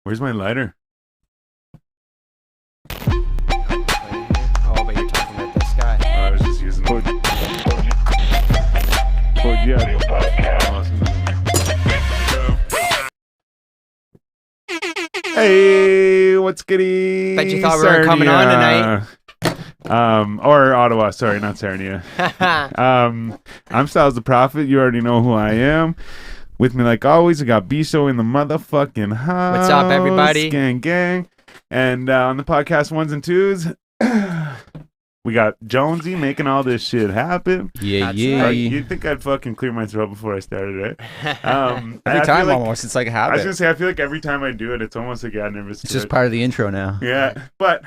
Where's my lighter? Oh, but you're talking about this guy. I was just using it. Hey, what's goody? Bet you thought we were coming on tonight. Or Ottawa, sorry, not Sarnia. I'm Styles the Prophet. You already know who I am. With me, like always, I got B-Show in the motherfucking house. What's up, everybody? Gang. And on the podcast ones and twos, we got Jonesy making all this shit happen. Yeah. You'd think I'd fucking clear my throat before I started, right? Every time almost, it's like a I habit. was gonna say, I feel like every time I do it, it's almost like I'm nervous. It's just part of the intro now. Yeah, but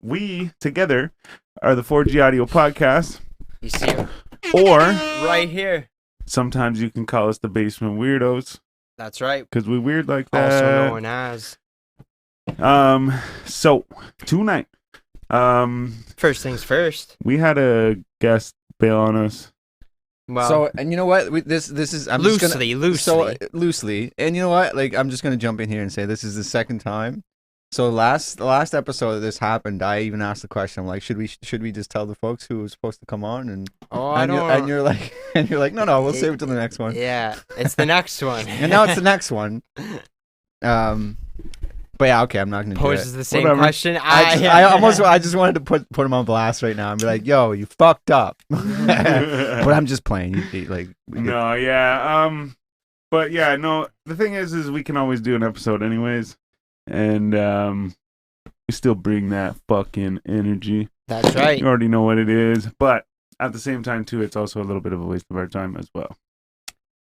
we together are the 4G Audio Podcast, You see him or right here. sometimes you can call us the Basement Weirdos That's right. because we weird like that. Also known as. So tonight, First things first. we had a guest bail on us. Well, So, and you know what? This is I'm just gonna, loosely. so loosely. And you know what? Like, I'm just gonna jump in here and say this is the second time. So the last episode that this happened, I even asked the question. I'm like, should we just tell the folks who was supposed to come on? And you're like, no, we'll save it till the next one. Yeah, it's the next one. And now it's the next one. But yeah, okay, I'm not gonna do it. Poses the same Whatever. question. I just wanted to put him on blast right now and be like, yo, you fucked up. But I'm just playing. No, yeah. But yeah, no. The thing is we can always do an episode anyways, and we still bring that fucking energy. That's right. You already know what it is, but at the same time too, it's also a little bit of a waste of our time as well.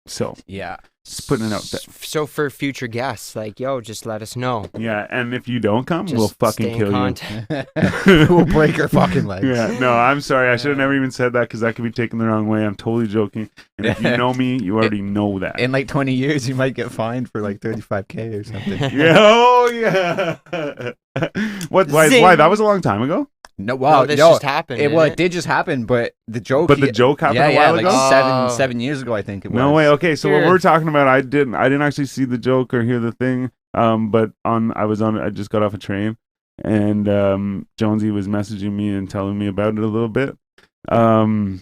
So Yeah. just putting it out there. So for future guests, like, yo, just let us know. Yeah, and if you don't come, Just we'll stay fucking in kill you. contact. We'll break her fucking legs. Yeah, no, I'm sorry. I should have never even said that because that could be taken the wrong way. I'm totally joking. And if you know me, you already know that. In like 20 years, you might get fined for like $35K or something. Yeah, oh yeah. What? Why? Zing. Why? That was a long time ago. No, wow, No, this no. just happened. It, didn't well, it? it did just happen, but the joke. But the joke happened a while like ago? seven years ago, I think it was. No way. Okay, so what Sure. we're talking about, I didn't actually see the joke or hear the thing. But I just got off a train, and Jonesy was messaging me and telling me about it a little bit. And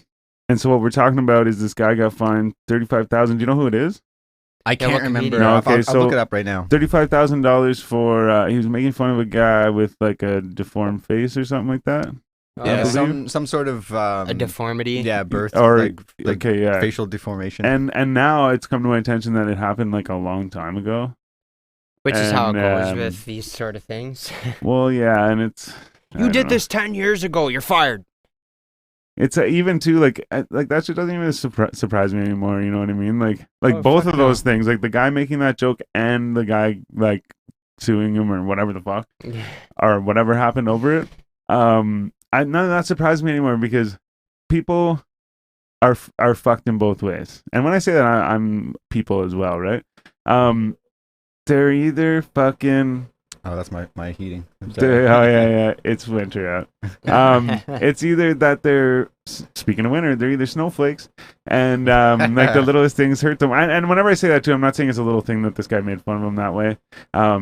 so what we're talking about is this guy got fined $35,000. Do you know who it is? I what can't remember. comedian? No, I'll- okay, I'll so- look it up right now. $35,000 for he was making fun of a guy with like a deformed face or something like that. Yeah, believe- some sort of a deformity. yeah, birth Or like okay, yeah. facial deformation. And now it's come to my attention that it happened like a long time ago. Which is how it goes And, with these sort of things. Well, yeah, and it's I You don't did know. this 10 years ago. You're fired. It's even too like that shit doesn't even surprise me anymore. You know what I mean? Like Oh, both fuck of those things, like the guy making that joke and the guy like suing him or whatever the fuck or whatever happened over it. None of that surprised me anymore because people are fucked in both ways. And when I say that, I'm people as well, right? They're either fucking. Oh, that's my heating. I'm Oh sorry. yeah, it's winter out. It's either that they're speaking of winter, they're either snowflakes, and like the littlest things hurt them. And whenever I say that too, I'm not saying it's a little thing that this guy made fun of him that way.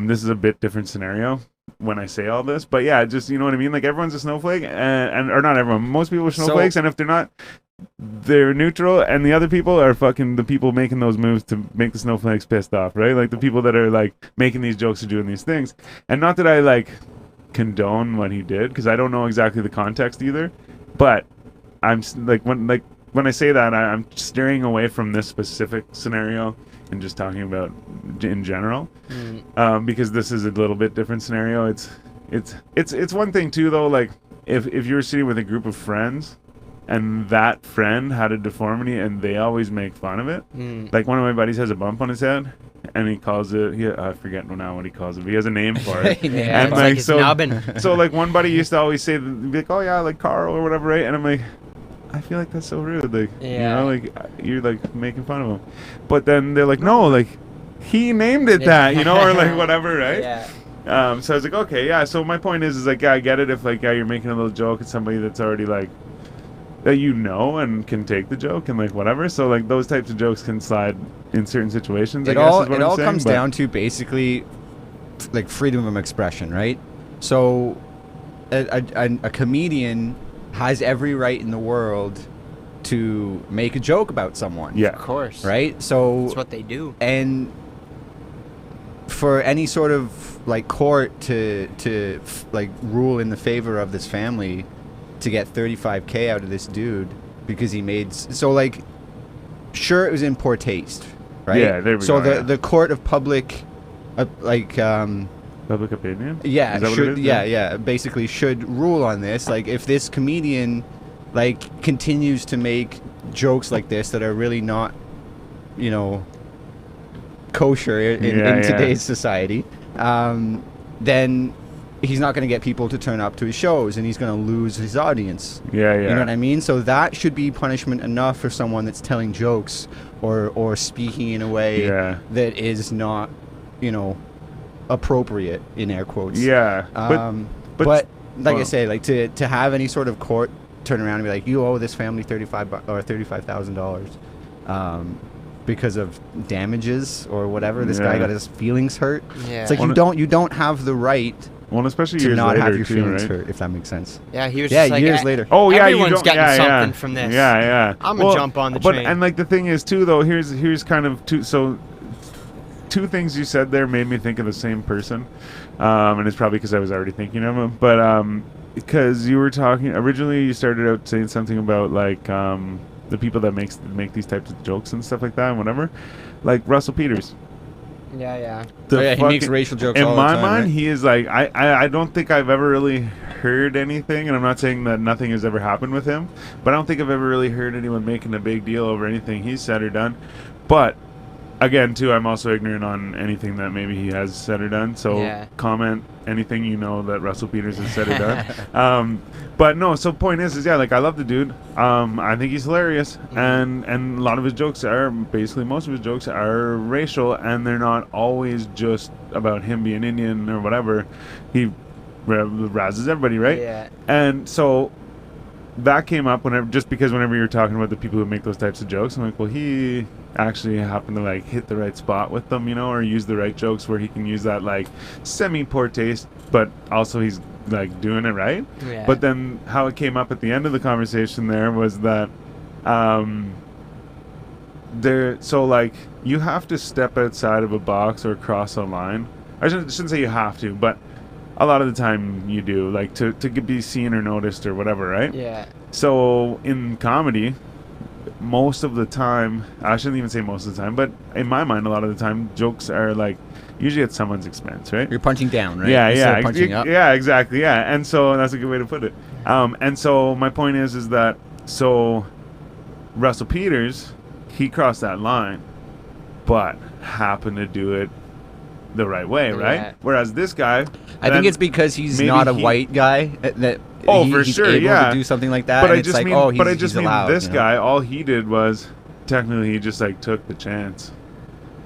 This is a bit different scenario when I say all this, but yeah, just you know what I mean. Like everyone's a snowflake, and or not everyone. Most people are snowflakes, and if they're not, they're neutral, and the other people are fucking the people making those moves to make the snowflakes pissed off, right? Like the people that are like making these jokes or doing these things. And not that I like condone what he did because I don't know exactly the context either, but I'm when I say that I'm steering away from this specific scenario and just talking about in general because this is a little bit different scenario. It's one thing too though, like if you were sitting with a group of friends and that friend had a deformity and they always make fun of it. Like one of my buddies has a bump on his head and he calls it, I forget now what he calls it, but he has a name for it. Yeah, And it's like it's so- nubbin. So like one buddy used to always say, be like, oh yeah, like Carl or whatever, right? And I'm like, I feel like that's so rude. Like, you Yeah. know, like you're like making fun of him. But then they're like, no, like he named it that, you know, or like whatever, right? Yeah. So I was like, okay, yeah. So my point is like, yeah, I get it if like, yeah, you're making a little joke at somebody that's already like, that you know and can take the joke and like whatever. So like those types of jokes can slide in certain situations. I It guess all is what it I'm all saying, comes but- down to basically like freedom of expression, right? So a comedian has every right in the world to make a joke about someone. Yeah. Of course. Right? So That's what they do. and for any sort of like court to like rule in the favor of this family to get $35K out of this dude because he made so like sure it was in poor taste, right? Yeah, there we so go, the court of public Public opinion. yeah, Is that what it should is? yeah, basically should rule on this. Like if this comedian like continues to make jokes like this that are really not, you know, kosher in Yeah. today's society, then he's not going to get people to turn up to his shows and he's going to lose his audience. Yeah. You know what I mean? So that should be punishment enough for someone that's telling jokes or speaking in a way Yeah. that is not, you know, appropriate in air quotes. Yeah. But like I well- say, like to have any sort of court turn around and be like, you owe this family $35,000 because of damages or whatever. This guy Yeah. got his feelings hurt. Yeah. It's like Well, you don't have the right well, especially to years not later have your too, feelings right? hurt, if that makes sense. Yeah, he was Yeah, just like, years later. Oh yeah, everyone's you don't, getting yeah, something yeah. from this. Yeah, yeah. I'm gonna jump on the but, train. And like the thing is too, though. Here's kind of two things you said there made me think of the same person, and it's probably because I was already thinking of him. But because you were talking originally, you started out saying something about like the people that make these types of jokes and stuff like that and whatever, like Russell Peters. Yeah. The He makes fucking- racial jokes in all the my time, mind, right? he is like I don't think I've ever really heard anything, and I'm not saying that nothing has ever happened with him, but I don't think I've ever really heard anyone making a big deal over anything he's said or done. But again, too, I'm also ignorant on anything that maybe he has said or done. So Yeah. comment anything you know that Russell Peters has said or done. But no, so point is yeah, like I love the dude. I think he's hilarious, and a lot of his jokes are basically most of his jokes are racial, and they're not always just about him being Indian or whatever. He razzes everybody, right? Yeah. And so that came up whenever you were talking about the people who make those types of jokes, I'm like, well, he actually happened to like hit the right spot with them, you know, or use the right jokes where he can use that like semi poor taste, but also he's like doing it right. Yeah. But then how it came up at the end of the conversation there was that so like you have to step outside of a box or cross a line. I shouldn't say you have to, but a lot of the time you do, like to be seen or noticed or whatever, right? Yeah. So in comedy, most of the time, I shouldn't even say most of the time, but in my mind, a lot of the time, jokes are like usually at someone's expense, right? You're punching down, right? Yeah, Instead yeah, of punching up. yeah, exactly, yeah. And so that's a good way to put it. And so my point is that so Russell Peters, he crossed that line, but happened to do it the right way, right? Yeah. Whereas this guy, I think it's because he's maybe not a he- white guy that for he's sure, able yeah. to do something like that. but and I it's just like, mean, oh, he's, but I just he's mean allowed, this you know? guy. All he did was technically he just like took the chance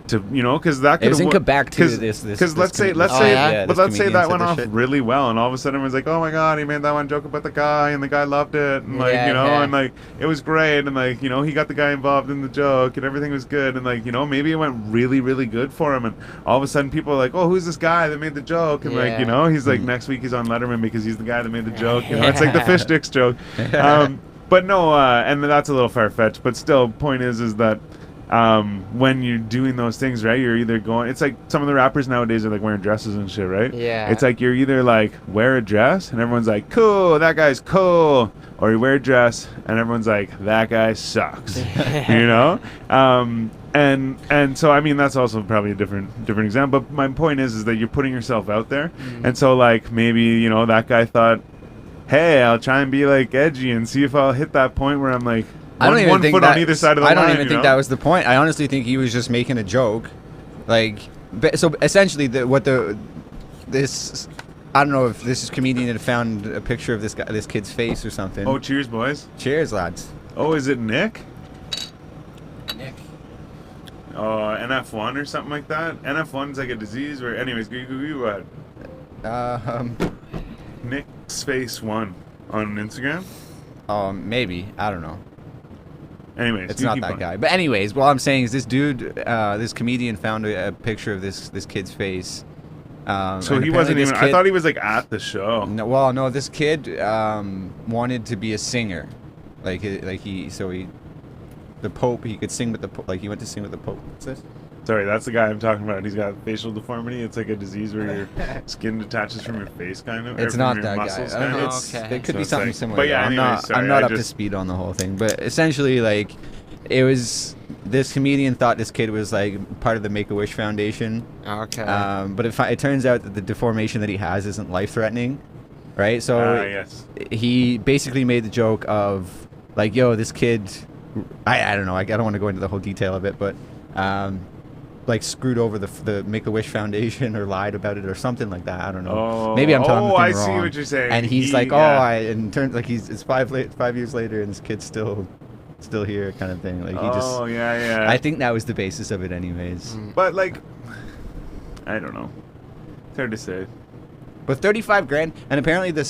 to, you know, because that could It was in Quebec too. This because let's say Oh, yeah? but let's say that went off Shit. really well, and all of a sudden everyone's like, oh my god, he made that one joke about the guy, and the guy loved it, and like Yeah, you know, yeah. and like it was great, and like you know he got the guy involved in the joke, and everything was good, and like you know maybe it went really really good for him, and all of a sudden people are like, oh, who's this guy that made the joke, and like you Yeah. know he's like next week he's on Letterman because he's the guy that made the joke, you know, it's like the fish sticks joke. But no, and that's a little far fetched, but still, point is that. When you're doing those things, right, you're either going, it's like some of the rappers nowadays are like wearing dresses and shit, right? Yeah. It's like you're either like wear a dress and everyone's like, cool, that guy's cool, or you wear a dress and everyone's like, that guy sucks. You know? And so I mean that's also probably a different example. But my point is that you're putting yourself out there, and so like maybe you know that guy thought, hey, I'll try and be like edgy and see if I'll hit that point where I'm like. I don't even one think foot on either side of the line. I don't even you think know? that was the point. I honestly think he was just making a joke, like. So essentially, this I don't know if this is comedian had found a picture of this kid's face or something. Oh, cheers, boys. Cheers, lads. Oh, is it Nick? Nick. NF1 or something like that. NF1's like a disease where, anyways, go ahead. Nick's face 1 on Instagram. Maybe I don't know. Anyways, It's you not keep that going. guy. But anyways, what I'm saying is this dude, this comedian found a picture of this kid's face, So and he apparently wasn't this even. I kid- thought he was like at the show. No, well, no, this kid wanted to be a singer, the Pope. He could sing with the Pope. Like he went to sing with the Pope. What's this? Sorry, that's the guy I'm talking about. He's got facial deformity. It's like a disease where your skin detaches from your face, kind of. or It's from not your that guy. muscles, I don't kind know. of. Okay. It could So be it's something like- similar. but yeah, I'm anyway, not. sorry, I'm not I up to just- speed on the whole thing. But essentially, like, it was this comedian thought this kid was like part of the Make a Wish Foundation. Okay. But it turns out that the deformation that he has isn't life threatening, right? So Yes. he basically made the joke of like, yo, this kid, I don't know, I don't want to go into the whole detail of it, but like screwed over the Make a Wish Foundation or lied about it or something like that. I don't know. Oh, Maybe I'm telling the thing I wrong. see what you're saying. And he's He- like, yeah. and turns like it's 5 years later and this kid's still here, kind of thing. Like he Oh yeah. I think that was the basis of it, anyways. But like, I don't know. It's hard to say. But 35 grand, and apparently the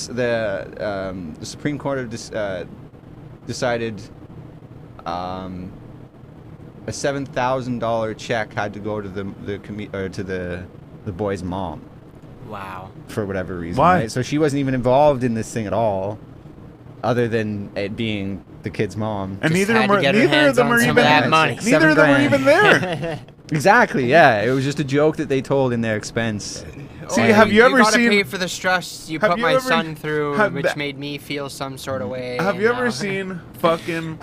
Supreme Court of decided a $7,000 check had to go to the boy's mom Wow. for whatever reason. Why? Right? So she wasn't even involved in this thing at all, other than it being the kid's mom. And Just neither had of to them get her neither of hands them on are some even of that It's money. like neither of them are 7 even there. Exactly. Yeah, it was just a joke that they told in their expense. See, Oh, have you ever gotta seen- pay for the stress you have put you my ever- son through, have which that- made me feel some sort of way. Have you ever know? seen fucking?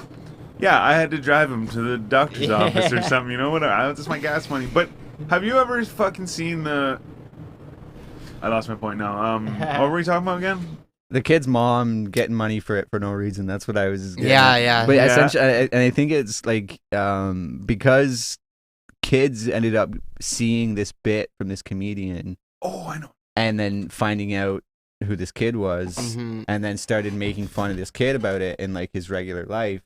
Yeah, I had to drive him to the doctor's Yeah. office or something. You know what? That's my gas money. But have you ever fucking seen the? I lost my point now. What were we talking about again? The kid's mom getting money for it for no reason. That's what I was. getting Yeah, at. yeah. But Yeah. essentially, and I think it's like because kids ended up seeing this bit from this comedian Oh, I know. and then finding out who this kid was, Mhm. and then started making fun of this kid about it in like his regular life,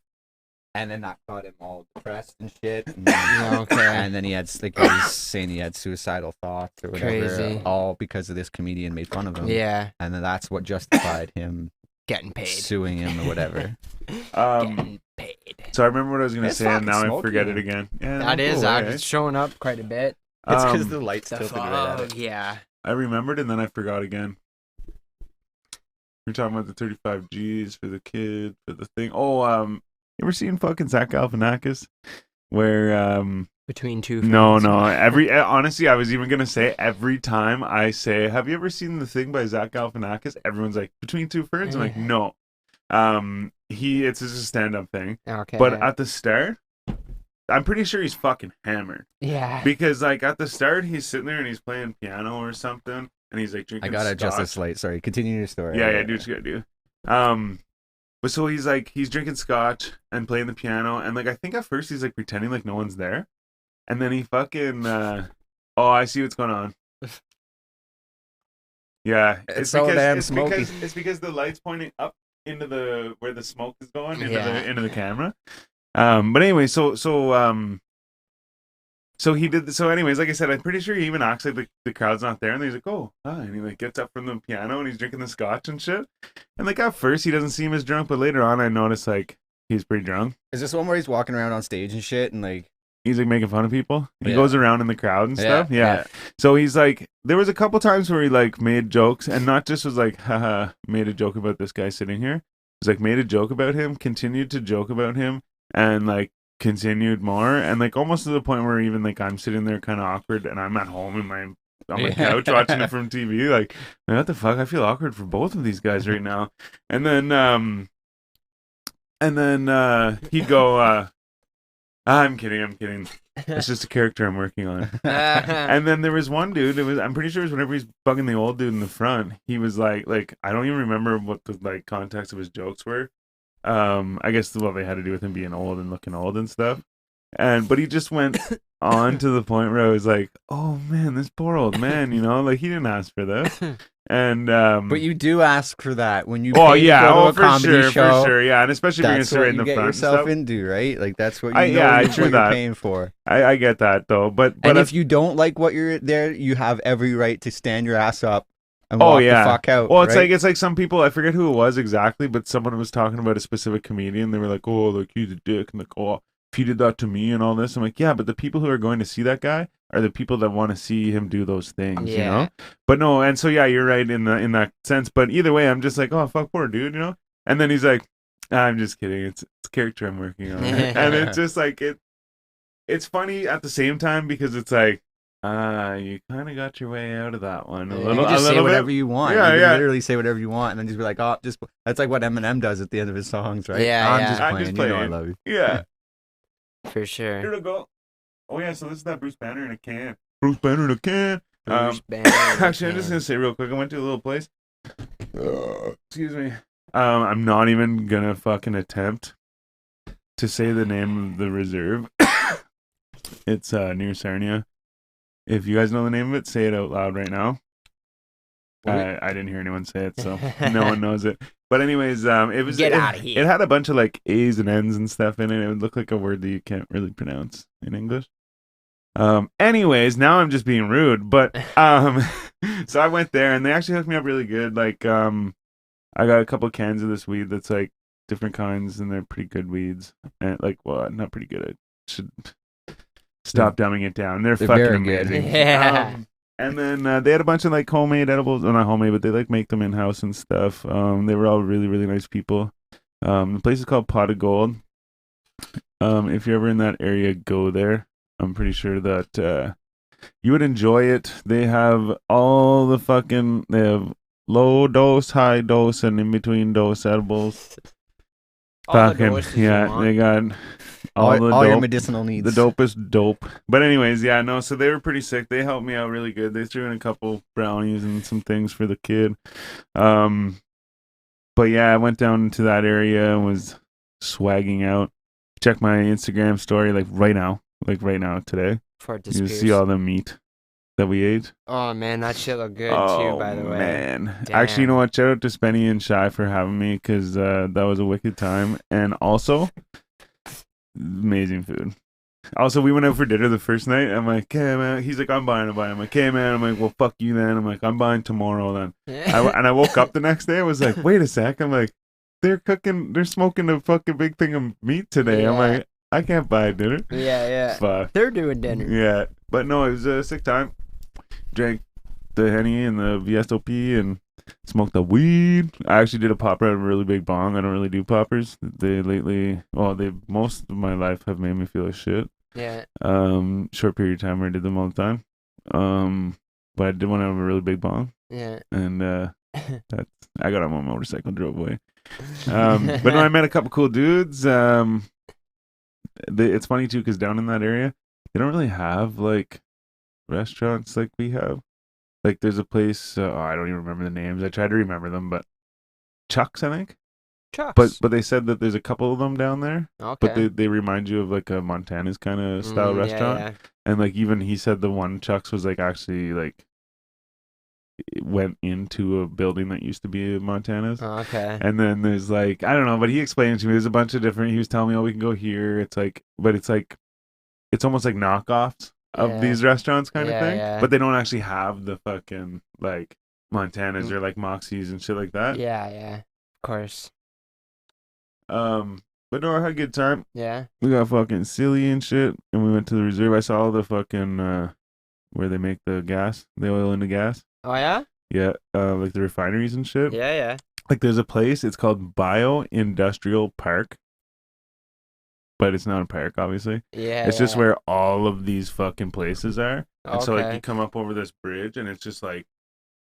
and then that got him all depressed and shit. And then, Okay. and then he had like he was saying he had suicidal thoughts or whatever, Crazy. all because of this comedian made fun of him. Yeah, And then that's what justified him getting paid. suing him or whatever. Getting paid. So I remember what I was gonna It's say, and fucking now I smoky, forget man. it again. Yeah, That no, is cool, actually showing up quite a bit. It's because Um, the lights The tilted right at fog, it. yeah. I remembered and then I forgot again. We're talking about the 35 G's for the kid for the thing. Oh, you ever seen fucking Zach Galifianakis? Where Between two. no, friends. honestly, I was even gonna say every time I say, "Have you ever seen the thing by Zach Galifianakis?" Everyone's like, "Between Two Ferns." I'm like, no. It's just a stand-up thing. Okay. But at the start, I'm pretty sure he's fucking hammered yeah. because like at the start he's sitting there and he's playing piano or something and he's like I drinking. gotta adjust scotch. this light. Sorry, continue your story. Yeah, do what you gotta do. But so he's drinking scotch and playing the piano, and like I think at first he's like pretending like no one's there, and then he fucking oh, I see what's going on. Yeah, It's so damn smoky. It's because the light's pointing up into the where the smoke is going Yeah. into the camera. But anyway, so he did. So anyways, like I said, I'm pretty sure he even acts like the crowd's not there, and he's like, "Oh, hi," and he like gets up from the piano and he's drinking the scotch and shit. And like at first he doesn't seem as drunk, but later on I noticed like he's pretty drunk. Is this one where he's walking around on stage and shit and like? He's like making fun of people. He Yeah. goes around in the crowd and stuff. Yeah. So he's like, there was a couple times where he like made jokes and not just was like, haha, made a joke about this guy sitting here. He's like made a joke about him, continued to joke about him, and like continued more, and like almost to the point where even like I'm sitting there kind of awkward, and I'm at home on my Yeah. couch watching it from TV. Like, what the fuck? I feel awkward for both of these guys right now. And then he'd go, I'm kidding. It's just a character I'm working on. And then there was one dude. I'm pretty sure it was whenever he's bugging the old dude in the front. He was like I don't even remember what the like context of his jokes were. I guess they had to do with him being old and looking old and stuff. But he just went on to the point where I was like, oh man, this poor old man, like he didn't ask for this. And But you do ask for that when you. oh pay to yeah, go to oh a for comedy sure, show. for sure, yeah, and especially being That's straight what in you the get front. and yourself stuff. into, right? Like that's what you I- know yeah, I what true you're that. paying for. I get that though, but And I- if you don't like what you're there, you have every right to stand your ass up and Oh, walk yeah. the fuck out. well, it's right? like some people. I forget who it was exactly, but someone was talking about a specific comedian. They were like, "Oh, like he's a dick," and like, "Oh, he did that to me and all this. I'm like, yeah, but the people who are going to see that guy are the people that want to see him do those things, you know? But no, and so yeah, you're right in that sense. But either way, I'm just like, oh fuck, poor dude, you know? And then he's like, I'm just kidding. It's a character I'm working on. And it's just like it's funny at the same time because it's like, you kind of got your way out of that one a little. You just say whatever you want. Yeah, you yeah. literally say whatever you want, and then just be like, "Oh, just." That's like what Eminem does at the end of his songs, right? Yeah, I'm yeah. just playing. I'm just You know I playing. love you. Yeah. For sure. Here we go. Oh yeah, so this is that Bruce Banner in a can. Bruce Banner in a can. Bruce Banner in a Actually, I'm just can. gonna say real quick. I went to a little place. Excuse me. I'm not even gonna fucking attempt to say the name of the reserve. It's near Sarnia. If you guys know the name of it, say it out loud right now. I didn't hear anyone say it, so no one knows it. But anyways, it was Get outta here. It had a bunch of like A's and N's and stuff in it. It would look like a word that you can't really pronounce in English. Anyways, now I'm just being rude, but so I went there and they actually hooked me up really good. Like I got a couple cans of this weed that's like different kinds and they're pretty good weeds. And like, well, not pretty good. I should stop dumbing it down. They're fucking very good. amazing. Yeah. And then they had a bunch of like homemade edibles, well, not homemade, but they like make them in house and stuff. They were all really, really nice people. The place is called Pot of Gold. If you're ever in that area, go there. I'm pretty sure that you would enjoy it. They have all the fucking, they have low dose, high dose, and in between dose edibles. All the Fucking, doses you yeah, want. they got all the all your dope. medicinal needs. The dopest dope. But anyways, yeah, no, so they were pretty sick. They helped me out really good. They threw in a couple brownies and some things for the kid. But yeah, I went down to that area and was swagging out. Check my Instagram story right now today. For it to You Spears. see all the meat that we ate. Oh man, that shit looked good Oh too. By the way. man, actually, you know Damn. what? Shout out to Spenny and Shy for having me because that was a wicked time, and also amazing food. Also, we went out for dinner the first night. I'm like, hey man. He's like, I'm buying. I'm like, hey man. I'm like, well, fuck you then. I'm like, I'm buying tomorrow then. And I woke up the next day. I was like, wait a sec. I'm like, they're smoking a fucking big thing of meat today. I'm Yeah. like, I can't buy dinner. yeah. Fuck. They're doing dinner. Yeah, but no, it was a sick time. Drank the Henny and the VSOP and smoked the weed. I actually did a popper out of a really big bong. I don't really do poppers. They most of my life have made me feel like shit. Yeah. Short period of time where I did them all the time. But I did one out of a really big bong, Yeah. and I got on my motorcycle and drove away. But no, I met a couple cool dudes. It's funny too because down in that area, they don't really have like restaurants like we have. Like there's a place. I don't even remember the names. I tried to remember them, but Chuck's, I think. Chucks. But they said that there's a couple of them down there. Okay. But they remind you of like a Montana's kind of style restaurant. Yeah. And like even he said the one Chuck's was like actually like it went into a building that used to be Montana's. Okay. And then there's like, I don't know, but he explained to me there's a bunch of different, he was telling me, oh, we can go here. It's like, but it's almost like knockoffs of Yeah. these restaurants kind of Yeah, thing. yeah. But they don't actually have the fucking like Montanas or like Moxies and shit like that. Yeah. Of course. But no, I had a good time. Yeah. We got fucking silly and shit. And we went to the reserve. I saw all the fucking, where they make the gas, the oil and the gas. Oh yeah. Yeah, like the refineries and shit. Yeah. Like there's a place, it's called Bio-Industrial Park. But it's not a park, obviously. Yeah. It's just where all of these fucking places are. And so like Okay. you come up over this bridge and it's just like,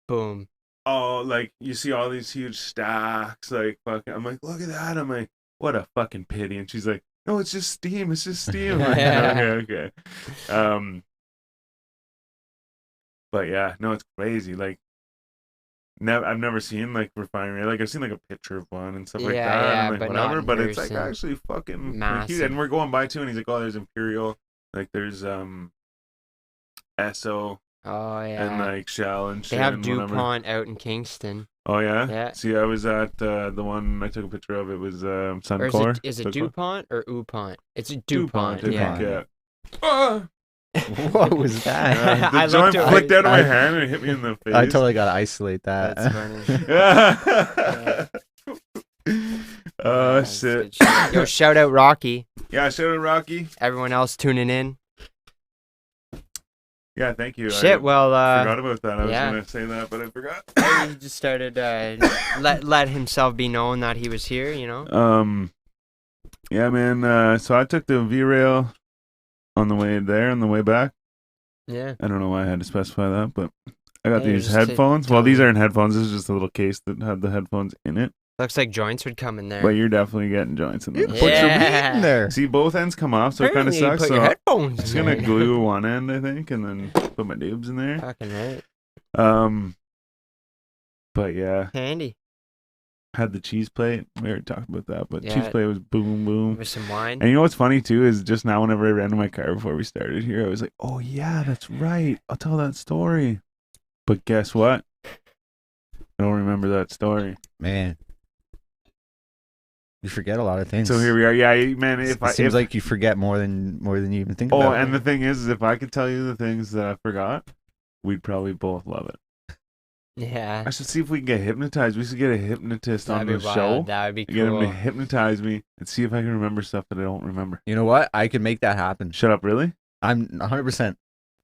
Boom. oh, like you see all these huge stacks, like fucking, I'm like, look at that. I'm like, what a fucking pity. And she's like, no, it's just steam. It's just steam. I'm like, Yeah. okay. But yeah, no, it's crazy. Like, I've never seen like refinery. Like I've seen like a picture of one and stuff like Yeah, that. yeah, and like but not whatever. in But it's like person. actually fucking like, huge. Massive. And we're going by too, and he's like, oh, there's Imperial. Like there's Esso Oh yeah. and like Shell and shit. they have and whatever. DuPont out in Kingston. Oh yeah. Yeah. See, I was at the one I took a picture of. It was Or Suncor. is it Suncor? DuPont or UPont? It's a DuPont. DuPont. I think, Yeah. yeah. What was that? The I joint looked at- flicked out of my I- hand and it hit me in the face. I totally gotta isolate that. That's funny. Oh That's shit. good shit. Yo, shout out Rocky. Yeah, shout out Rocky. Everyone else tuning in. Yeah, thank you. Shit, well, Forgot about that. I was yeah. gonna say that, but I forgot. he just started let himself be known that he was here, you know? Yeah, man. So I took the V-Rail on the way there, on the way back. Yeah. I don't know why I had to specify that, but I got Hey, these just headphones. tell Well, these me. aren't headphones. This is just a little case that had the headphones in it. Looks like joints would come in there. But you're definitely getting joints in You them. put your weed Yeah. in there. See, both ends come off, so it kind of Apparently you sucks. put So your I'm headphones just in gonna there. glue one end, I think, and then put my dibs in there. Fucking right. But yeah, Handy. had the cheese plate. We already talked about that, but cheese Yeah. plate was boom, boom. With some wine. And you know what's funny too is just now whenever I ran to my car before we started here, I was like, "Oh yeah, that's right. I'll tell that story." But guess what? I don't remember that story. Man, you forget a lot of things. So here we are. Yeah, man. It If seems like you forget more than you even think oh, about. and the thing is, if I could tell you the things that I forgot, we'd probably both love it. Yeah. I should see if we can get hypnotized. We should get a hypnotist That'd on be the wild. show. That would be Get him to cool. hypnotize me and see if I can remember stuff that I don't remember. You know what? I could make that happen. Shut up, really? I'm 100%.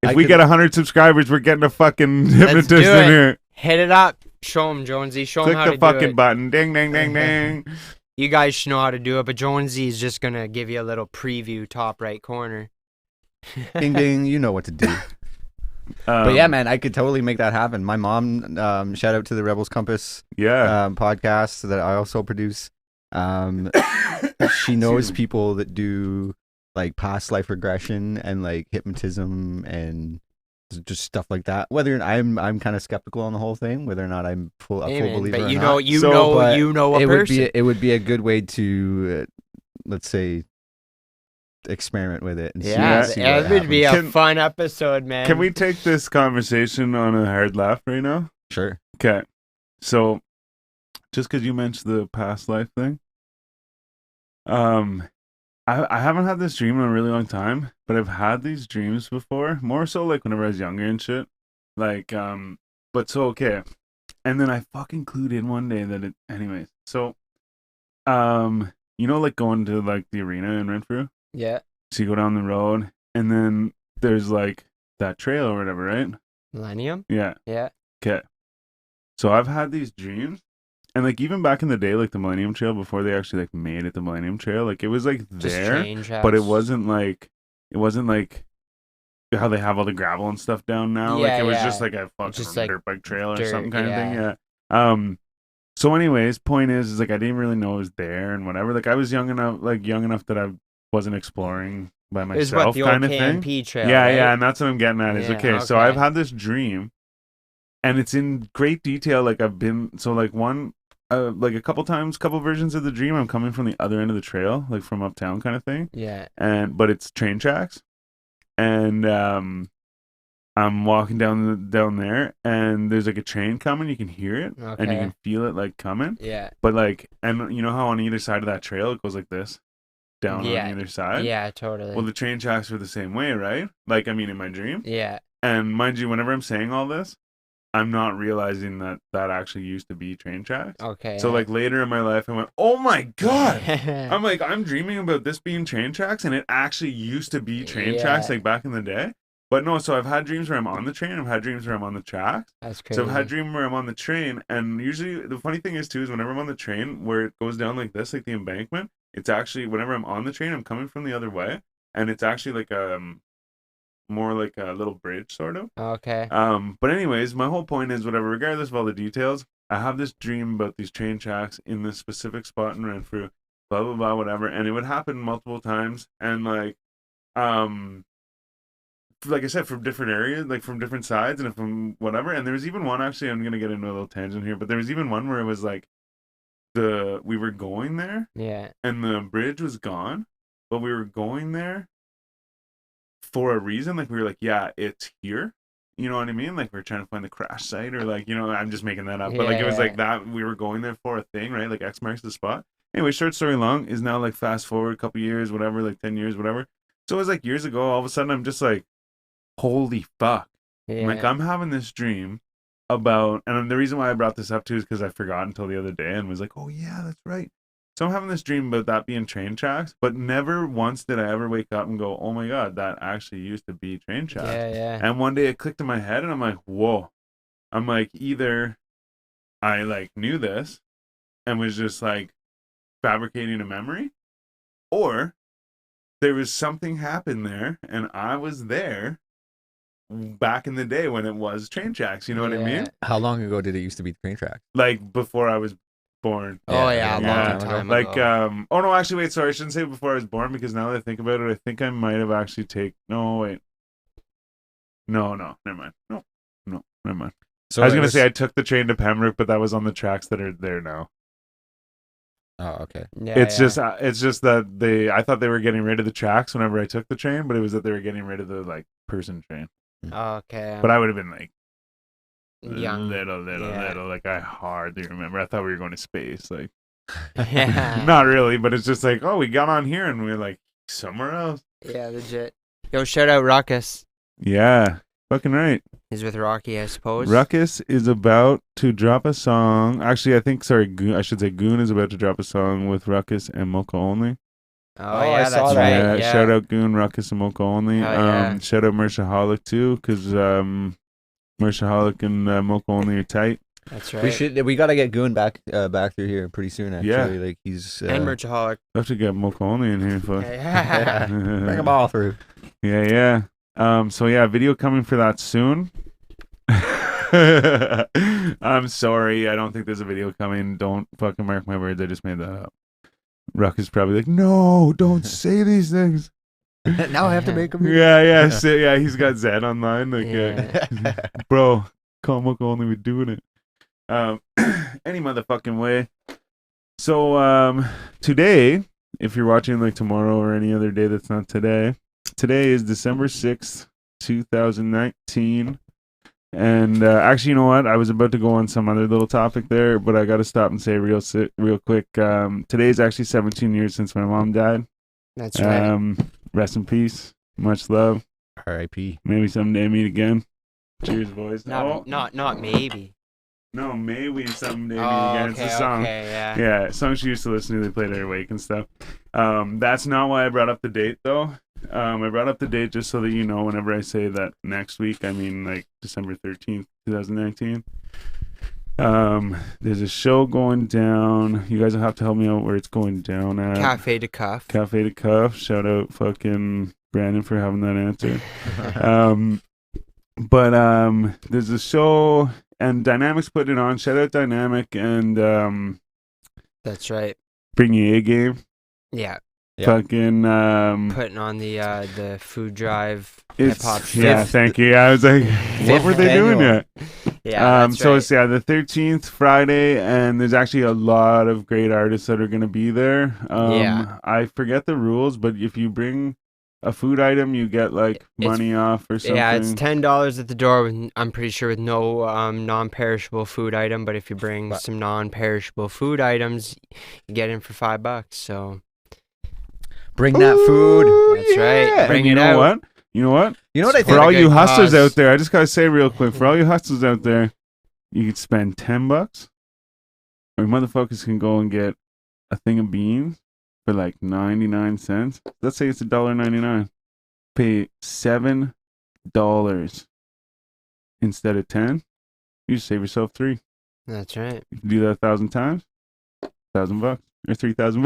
If we get 100 subscribers, we're getting a fucking hypnotist do in it. here. Hit it up. Show him, Jonesy. Show him Click how the to do fucking it. button. Ding, ding, ding, ding. You guys should know how to do it, but Jonesy is just going to give you a little preview top right corner. Ding ding, you know what to do. But yeah, man, I could totally make that happen. My mom, shout out to the Rebels Compass Yeah. podcast that I also produce. She knows people that do like past life regression and like hypnotism and just stuff like that. Whether I'm kind of skeptical on the whole thing, whether or not I'm a full Amen. believer But or you not. know, But you know a it person. would be a good way to let's say experiment with it and Yeah, see it what would be a Can- fun episode, man. Can we take this conversation on a hard laugh right now? Sure. Okay. So, just because you mentioned the past life thing, I haven't had this dream in a really long time, but I've had these dreams before. More so like whenever I was younger and shit. Like, but so okay. And then I fucking clued in one day that it. Anyways, so, you know, like going to like the arena in Renfrew. Yeah. So you go down the road, and then there's like that trail or whatever, right? Millennium? Yeah. Yeah. Okay. So I've had these dreams, and like even back in the day, like the Millennium Trail before they actually like made it the Millennium Trail, like it was like Just there, change but it house. wasn't like how they have all the gravel and stuff down now. Yeah, like it was yeah. just like a fucking Just, like, dirt bike trail or dirt, something kind of thing. yeah. Yeah. So anyways, point is like I didn't really know it was there and whatever. Like I was young enough that I wasn't exploring by It was what, myself the old kind of thing. KMP trail, Yeah, right? yeah, and that's what I'm getting at. Is Yeah, okay. So okay. I've had this dream, and it's in great detail. Like I've been like like a couple versions of the dream. I'm coming from the other end of the trail, like from uptown, kind of thing. Yeah. But it's train tracks, and I'm walking down there, and there's like a train coming. You can hear it, and you Okay. can feel it like coming. Yeah. But like, and you know how on either side of that trail it goes like this, down Yeah. on either side. Yeah, totally. Well, the train tracks were the same way, right? Like, I mean, in my dream. yeah. And mind you, whenever I'm saying all this, I'm not realizing that actually used to be train tracks. Okay. So like later in my life, I went, "Oh my god!" I'm dreaming about this being train tracks, and it actually used to be train tracks, Yeah. like back in the day. But no, so I've had dreams where I'm on the train. I've had dreams where I'm on the tracks. That's crazy. So I've had dreams where I'm on the train, and usually the funny thing is too is whenever I'm on the train where it goes down like this, like the embankment, it's actually whenever I'm on the train, I'm coming from the other way, and it's actually like more like a little bridge sort of. Okay. But anyways, my whole point is whatever, regardless of all the details, I have this dream about these train tracks in this specific spot in Renfrew, blah blah blah, whatever, and it would happen multiple times, and like I said, from different areas, like from different sides, and from whatever. And there was even one, actually, I'm gonna get into a little tangent here, but there was even one where it was like we were going there, Yeah. and the bridge was gone, but we were going there for a reason. Like we were like, yeah, it's here. You know what I mean? Like we were trying to find the crash site, or like, you know, I'm just making that up, but like it was like that. We were going there for a thing, right? Like X marks the spot. Anyway, short story long is now like fast forward a couple years, whatever, like 10 years, whatever. So it was like years ago. All of a sudden, I'm just like, holy fuck! Yeah. Like I'm having this dream about, and the reason why I brought this up too is because I forgot until the other day and was like, oh yeah, that's right. So I'm having this dream about that being train tracks, but never once did I ever wake up and go, oh my God, that actually used to be train tracks. Yeah. And one day it clicked in my head and I'm like, whoa. I'm like, either I like knew this and was just like fabricating a memory, or there was something happened there and I was there back in the day when it was train tracks. You know what I mean? How long ago did it used to be train track? Like before I was born. Oh yeah, a Yeah. long time Like ago. oh no, actually wait, sorry, I shouldn't say before I was born, because now that I think about it, I think I might have actually no, never mind. No, never mind. So I was gonna say I took the train to Pembroke, but that was on the tracks that are there now. Oh, okay. Yeah, It's just that I thought they were getting rid of the tracks whenever I took the train, but it was that they were getting rid of the like person train. Okay. But I would have been like young. little, Yeah. like I hardly remember. I thought we were going to space, like Yeah. not really, but it's just like, oh, we got on here and we are like somewhere else. Yeah, legit. Yo, shout out Ruckus. Yeah, fucking right. He's with Rocky, I suppose. Ruckus is about to drop a song. Actually, I think Goon, I should say Goon is about to drop a song with Ruckus and Mocha Only. Oh, I yeah, saw that's that. right. Yeah, Yeah. shout out Goon, Ruckus, and Mocha Only. Oh, yeah. Shout out Mershaholic too, because Mershaholic and Mocha Only are tight. That's right. We gotta get Goon back through here pretty soon. Actually, Yeah. like he's And Merchaholic. I have to get Mocha Only in here. Fuck. Yeah. bring them all through. Yeah. So yeah, video coming for that soon. I'm sorry, I don't think there's a video coming. Don't fucking mark my words. I just made that up. Ruck is probably like, no, don't say these things. Now I have to make them. Yeah. So, yeah, he's got Zed online. Like, Yeah. bro, call Mocha Only. We're doing it. Any motherfucking way. So today, if you're watching like tomorrow or any other day that's not today is December 6th, 2019. And actually, you know what? I was about to go on some other little topic there, but I got to stop and say real quick. Today is actually 17 years since my mom died. That's right. Rest in peace. Much love. R.I.P. Maybe someday meet again. Cheers, boys. Not maybe. No, may we someday meet Oh, again. okay, It's a song. okay, yeah. Yeah, songs she used to listen to. They played at her wake and stuff. That's not why I brought up the date, though. I brought up the date just so that you know whenever I say that next week, I mean like December 13th, 2019. There's a show going down. You guys will have to help me out where it's going down at. Cafe de Cuff. Cafe de Cuff. Shout out fucking Brandon for having that answer. But there's a show and Dynamic's putting it on. Shout out Dynamic and That's right. Bring Your A Game. Yeah. Yeah. Fucking Putting on the food drive it's, hip hop. yeah, thank you. I was like, what were they doing annual. yet? Yeah. That's So right. it's the 13th Friday, and there's actually a lot of great artists that are gonna be there. Yeah. I forget the rules, but if you bring a food item, you get like money off or something. Yeah, it's $10 at the door. I'm pretty sure with no non-perishable food item. But if you bring some non-perishable food items, you get in for $5. So Bring that food. That's right. Bring and you it know out. what? You know what? You know what I For think? all a you good hustlers cause. out there, I just gotta say real quick. For all you hustlers out there, you could spend $10, or motherfuckers can go and get a thing of beans for like 99 cents. Let's say it's $1.99. Pay $7 instead of 10. You just save yourself $3. That's right. You can do that 1,000 times. $1,000 or $3,000.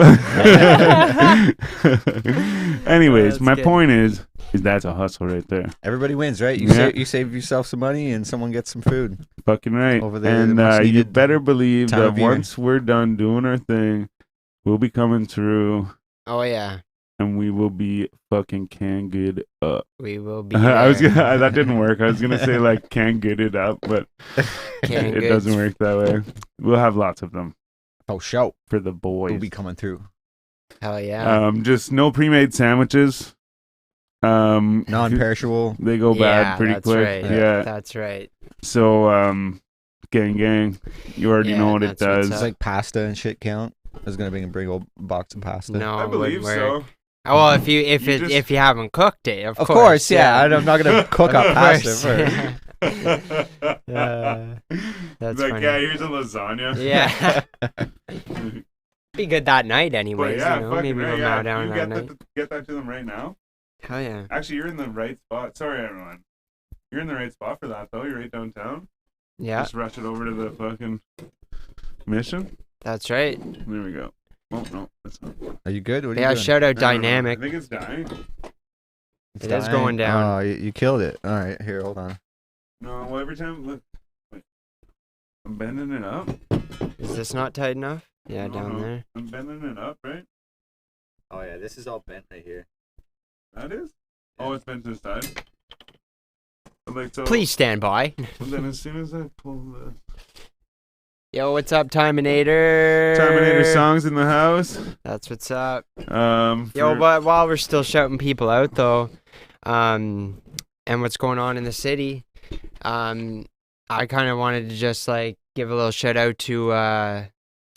Anyways, That's my good. point is that's a hustle right there. Everybody wins, right? You Yeah. you save yourself some money and someone gets some food. Fucking right. Over there, and the much you needed better believe time that of year. once we're done doing our thing, we'll be coming through Oh yeah, and we will be fucking can good up. we will be. I was there. gonna, that didn't work. I was gonna say like can good it up, but Can it goods. doesn't work that way. We'll have lots of them Oh, shout. for the boys. We'll be coming through. Hell yeah. Just no pre-made sandwiches. Non-perishable. They go Yeah, bad pretty that's quick. right. Yeah. That's right. So gang, you already Yeah, know what it that's what's does. It's like pasta and shit count. I was gonna bring a big old box of pasta. No, I it believe wouldn't so. work. Oh, well, if You just- if you haven't cooked it, of Of course, yeah. I'm not gonna cook up Of pasta course. first. That's like, funny. yeah, here's a lasagna. Yeah. Be good that night, But anyways. yeah, you know, fucking maybe right, we'll yeah. mow down You that night. get that to them right now. Hell yeah. Actually, you're in the right spot. Sorry, everyone. You're in the right spot for that, though. You're right downtown. Yeah, Just rush it over to the fucking mission. that's right. There we go. Oh no, that's not. Are you good? What are Yeah, you doing? shout out I don't know. Dynamic. I think it's dying. It's It is dying? going down. Oh, you killed it. All right, here, hold on. No, well, every time look, wait, I'm bending it up. Is this not tight enough? Yeah, No, down no. there. I'm bending it up, right? Oh yeah, this is all bent right here. That is. Oh, it's bent to the side. But like so. Please stand by. And then as soon as I pull the Yo, what's up, Timinator? Terminator songs in the house. That's what's up. Yo, Yo, but while we're still shouting people out, though, and what's going on in the city, I kind of wanted to just, like, give a little shout-out to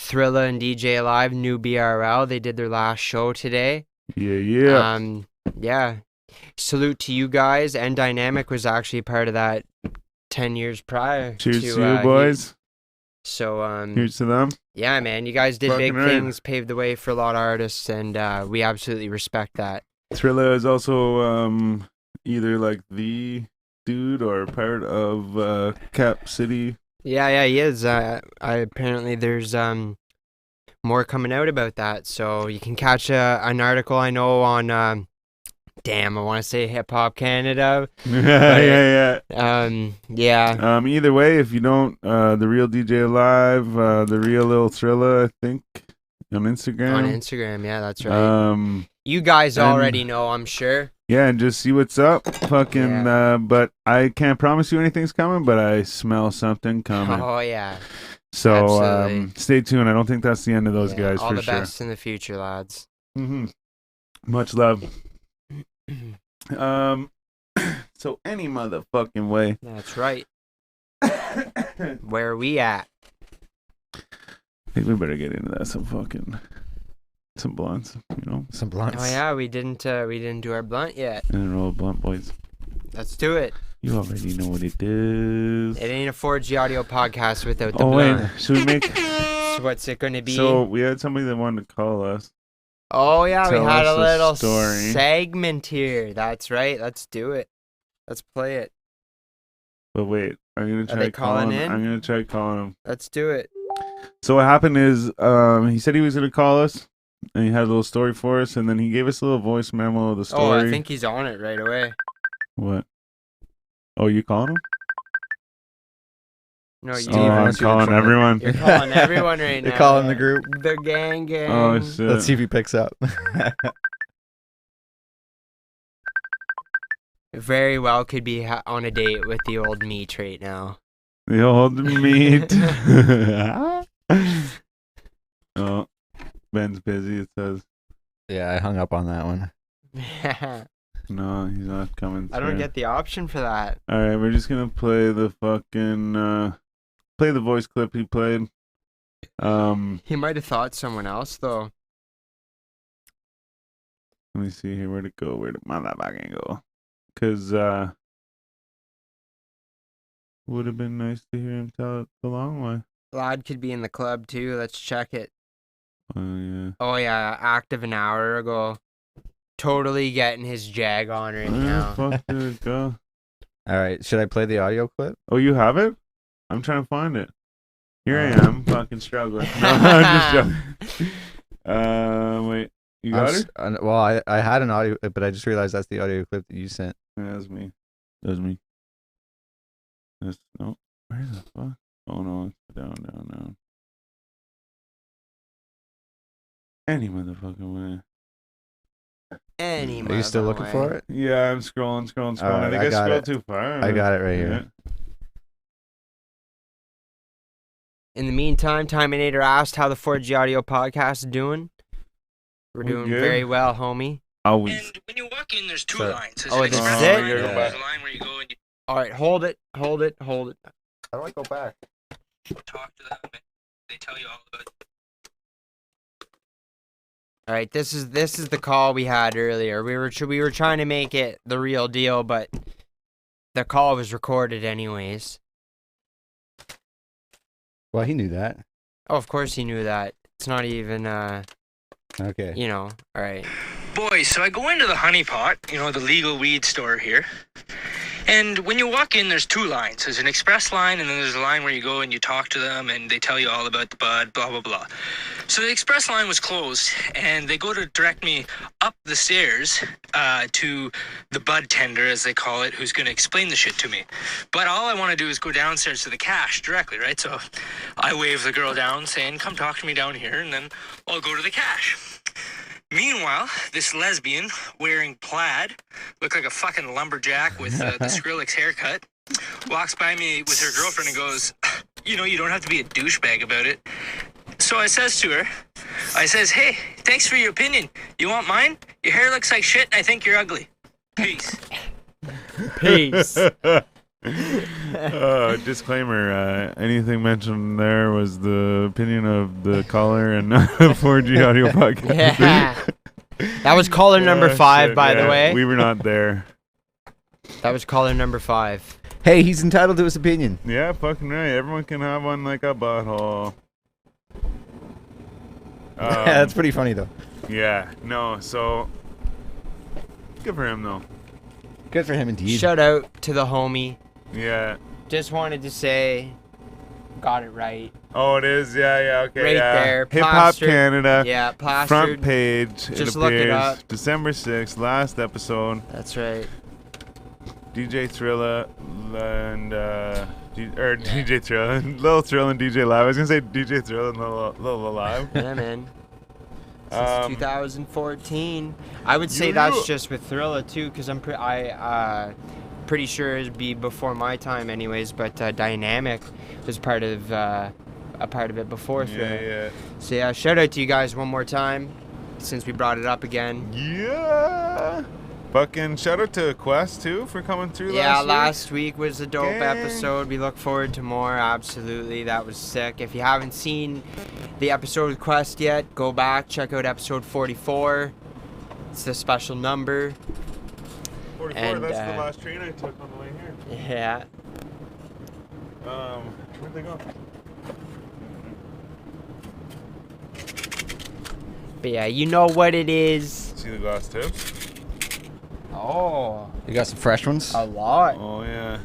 Thrilla and DJ Alive, new BRL. They did their last show today. yeah. Yeah. Salute to you guys, and Dynamic was actually part of that 10 years prior. Cheers to to you, boys. So, Here's to them. yeah, man, you guys did big Fucking right. things, paved the way for a lot of artists, and we absolutely respect that. Thriller is also either like the dude or part of Cap City. Yeah, he is. I apparently there's more coming out about that, so you can catch an article I know on damn, I want to say Hip Hop Canada. yeah. Yeah. Either way, if you don't, the real DJ Alive, the real Lil Thriller, I think, on Instagram. On Instagram, yeah, that's right. You guys and- already know, I'm sure. Yeah, and just see what's up. Fucking, but I can't promise you anything's coming, but I smell something coming. Oh yeah. So absolutely. stay tuned. I don't think that's the end of those Yeah, guys all for the sure. best in the future, lads. Mm-hmm. Much love. So any motherfucking way. That's right. Where are we at? I think we better get into that. Some blunts, Some blunts. Oh yeah, we didn't do our blunt yet. and roll blunt, boys. Let's do it. You already know what it is. It ain't a 4G audio podcast without the Oh wait, blunt. should we make? So what's it gonna be? So we had somebody that wanted to call us. Oh yeah, we Tell had us a a little story. segment here. That's right. Let's do it. Let's play it. But wait, I'm gonna try they calling in? I'm gonna try calling him. Let's do it. So what happened is, he said he was gonna call us, and he had a little story for us, and then he gave us a little voice memo of the story. Oh, I think he's on it right away. What? Oh, you calling him? No, you. Steve, Oh, I'm answer the calling phone. everyone. You're calling everyone right now. You're calling the group. The gang. Oh shit! Let's see if he picks up. Very well could be on a date with the old meat right now. The old meat. Oh, Ben's busy. It says Yeah, I hung up on that one. no, he's not coming. I don't through. get the option for that. All right, we're just gonna play the fucking play the voice clip he played. He might have thought someone else though. Let me see here. Where'd it go? Where'd it motherfucking go? Cause would have been nice to hear him tell it the long way. Lad could be in the club too. Let's check it. Oh yeah. Oh yeah, active an hour ago. Totally getting his jag on right Where now. the fuck did it go? All right, should I play the audio clip? Oh, you have it? I'm trying to find it. Here I am, fucking struggling. No, I'm just joking. Wait, you got it? Well, I had an audio, but I just realized that's the audio clip that you sent. Yeah, that's me. That's me. No. Where the fuck? Oh no, it's down. Any motherfucking way. Any Are you still looking way. for it? Yeah, I'm scrolling. Alright, I think I I got scrolled it. too far. I got it right here. In the meantime, Timinator asked how the 4G Audio podcast is doing. We're We doing good? very well, homie. Always. And when you walk in, there's two So- lines. There's Oh, an this express is it? line, Yeah. and there's a line where you go and you All right, hold it. How do I go back? talk to them, and they tell you all about it. All right, this is the call we had earlier. We were trying to make it the real deal, but the call was recorded anyways. Well, he knew that. Oh, of course he knew that. It's not even, Okay. you know, all right. Boys, so I go into the Honey Pot, the legal weed store here. And when you walk in, there's two lines. There's an express line, and then there's a line where you go and you talk to them, and they tell you all about the bud, blah, blah, blah. So the express line was closed, and they go to direct me up the stairs to the bud tender, as they call it, who's going to explain the shit to me. But all I want to do is go downstairs to the cash directly, right? So I wave the girl down, saying, come talk to me down here, and then I'll go to the cash. Meanwhile, this lesbian wearing plaid, looked like a fucking lumberjack with the Skrillex haircut, walks by me with her girlfriend and goes, you don't have to be a douchebag about it. So I says to her, hey, thanks for your opinion. You want mine? Your hair looks like shit and I think you're ugly. Peace. Peace. Disclaimer, anything mentioned there was the opinion of the caller and not the 4G audio podcast. Yeah. That was caller number 5, shit, by the yeah, way. We were not there. That was caller number 5. Hey, he's entitled to his opinion. Yeah, fucking right. Everyone can have one like a butthole. That's pretty funny though. Yeah, no, so good for him though. Good for him indeed. Shout out to the homie. Yeah. Just wanted to say, got it right. Oh, it is. Yeah. Okay. Right yeah. there, Hip Hop plastered. Canada. Yeah, plastered. Front page. Just it look it appears up. December 6th, last episode. That's right. DJ Thrilla and DJ Thrilla, Lil Thrill and DJ Live. I was gonna say DJ Thrilla and Lil Alive. Yeah, man. Since 2014. I would say that's just with Thrilla too, because I'm pretty sure it'd be before my time, anyways. But Dynamic was a part of it before Thrilla. Yeah. So yeah, shout out to you guys one more time, since we brought it up again. Yeah. Fucking shout out to Quest too for coming through last week was a dope Gang. episode. We look forward to more. Absolutely, that was sick. If you haven't seen the episode with Quest yet, go back, check out episode 44. It's the special number. 44, And, that's the last train I took on the way here. Yeah. Where'd they go? But yeah, you know what it is. See the glass tips? Oh, You got some fresh ones? a lot. Oh yeah.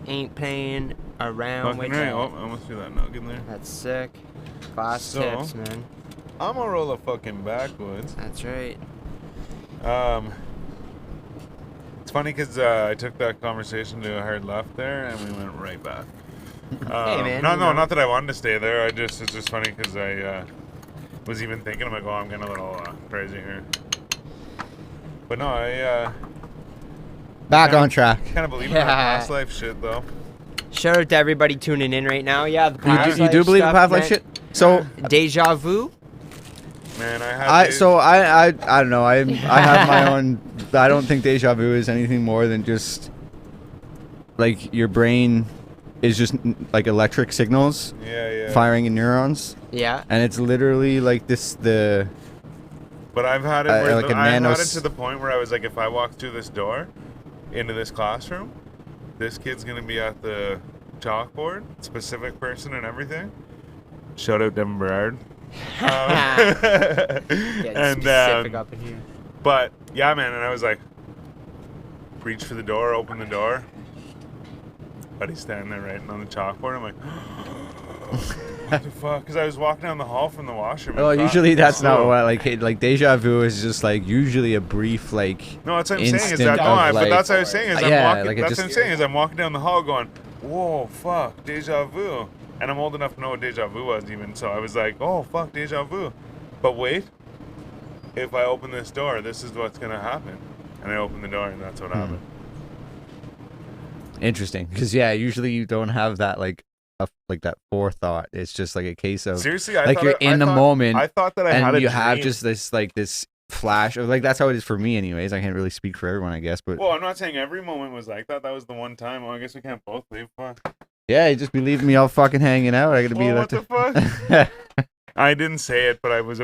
Ain't playing around Fucking with right. that. Oh, I almost threw that nug in there. That's sick. Glass So- tips, man. I'm gonna roll a fucking backwoods. That's right. It's funny because I took that conversation to a hard left there, and we went right back. man, Not that I wanted to stay there. It's just funny because I was even thinking, I'm like, oh, I'm getting a little crazy here. But no, I Back on track. kind of believe in that past life shit though. Shout out to everybody tuning in right now. Yeah, the past You do life believe in stuff, past life man. shit? So Deja vu. Man, I had. I don't know. I have my own. I don't think deja vu is anything more than just like your brain is just like electric signals Yeah. firing in neurons, Yeah. and it's literally like the. But I've had it like a I've had it nanos- to the point where I was like, if I walk through this door into this classroom, this kid's gonna be at the chalkboard, specific person and everything. Shout out Devin Berard. Get specific up in here. But yeah, man, and I was like, reach for the door, open the door. Buddy's standing there writing on the chalkboard. I'm like, what the fuck? Because I was walking down the hall from the washroom. Well, and usually thought, that's not oh. what like deja vu is just like usually a brief like. No, that's what I'm saying. Is instant that of, but like- that's what I was saying. Is I'm Yeah, walking. like it That's just- what I'm saying. Is I'm walking down the hall going, whoa, fuck, deja vu. And I'm old enough to know what deja vu was even. So I was like, oh, fuck, deja vu. But wait, if I open this door, this is what's gonna happen. And I opened the door, and that's what happened. Interesting, because usually you don't have that like that forethought. It's just like a case of Seriously, I like thought you're I in the thought- moment, I thought that I had and a you have dream. just this flash of like that's how it is for me, anyways. I can't really speak for everyone, I guess, but Well, I'm not saying every moment was like that. That was the one time. Well, I guess we can't both leave. Fuck. yeah, you just be leaving me all fucking hanging out. I gotta be Well, like what the fuck? I didn't say it, but I was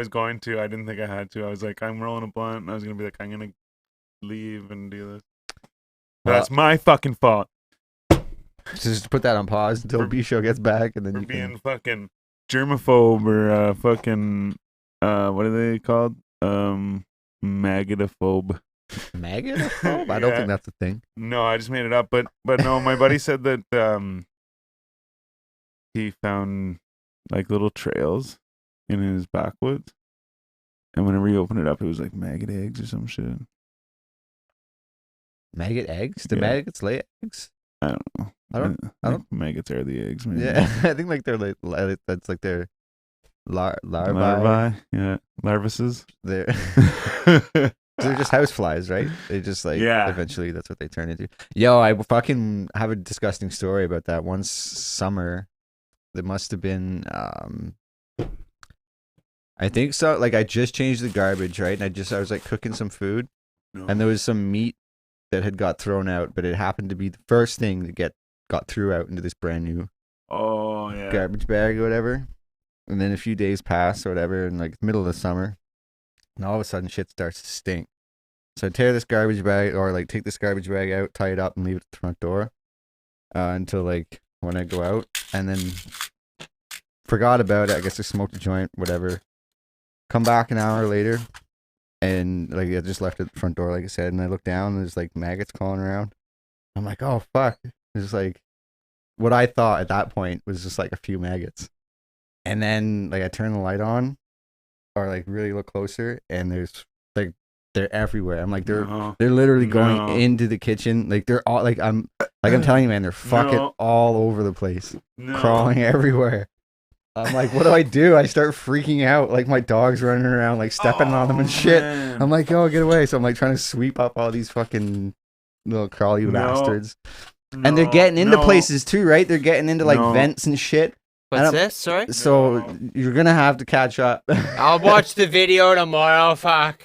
going to. I didn't think I had to. I was like, I'm rolling a blunt, and I was gonna be like, I'm gonna leave and do this. Well- That's my fucking fault. Just put that on pause until For- B show gets back, and then For you being can. fucking germaphobe or fucking what are they called? Maggotophobe. Maggot? I don't Yeah. think that's a thing. No, I just made it up. But no, my buddy said that he found like little trails in his backwoods, and whenever he opened it up, it was like maggot eggs or some shit. Maggot eggs? Do Yeah. maggots lay eggs? I don't know. I don't- I think maggots are the eggs, maybe. Yeah, I think like they're like that's like their larvae. Larvae. Yeah, larvices. They're they're just houseflies, right? They just like Yeah. eventually that's what they turn into. Yo, I fucking have a disgusting story about that. One summer, there must have been I think so. Like I just changed the garbage, right? And I was like cooking some food, and there was some meat that had got thrown out, but it happened to be the first thing that got threw out into this brand new Oh yeah. garbage bag or whatever. And then a few days pass or whatever, and like middle of the summer, and all of a sudden shit starts to stink. So I tear this garbage bag, or like take this garbage bag out, tie it up, and leave it at the front door until like when I go out, and then forgot about it. I guess I smoked a joint, whatever. Come back an hour later, and like I just left it at the front door, like I said, and I look down, and there's like maggots crawling around. I'm like, oh fuck! It's like what I thought at that point was just like a few maggots. And then like I turn the light on or like really look closer, and there's like they're everywhere. I'm like No. they're literally going No. into the kitchen. Like they're all like I'm telling you, man, they're fucking No. all over the place, No. crawling everywhere. I'm like, what do? I start freaking out. Like my dog's running around, like stepping on them and shit. Man. I'm like, yo, get away. So I'm like trying to sweep up all these fucking little crawly No. bastards. And they're No, getting into no. places too, right? They're getting into like No. vents and shit. What's don't- this? Sorry. So No. you're gonna have to catch up. I'll watch the video tomorrow. Fuck.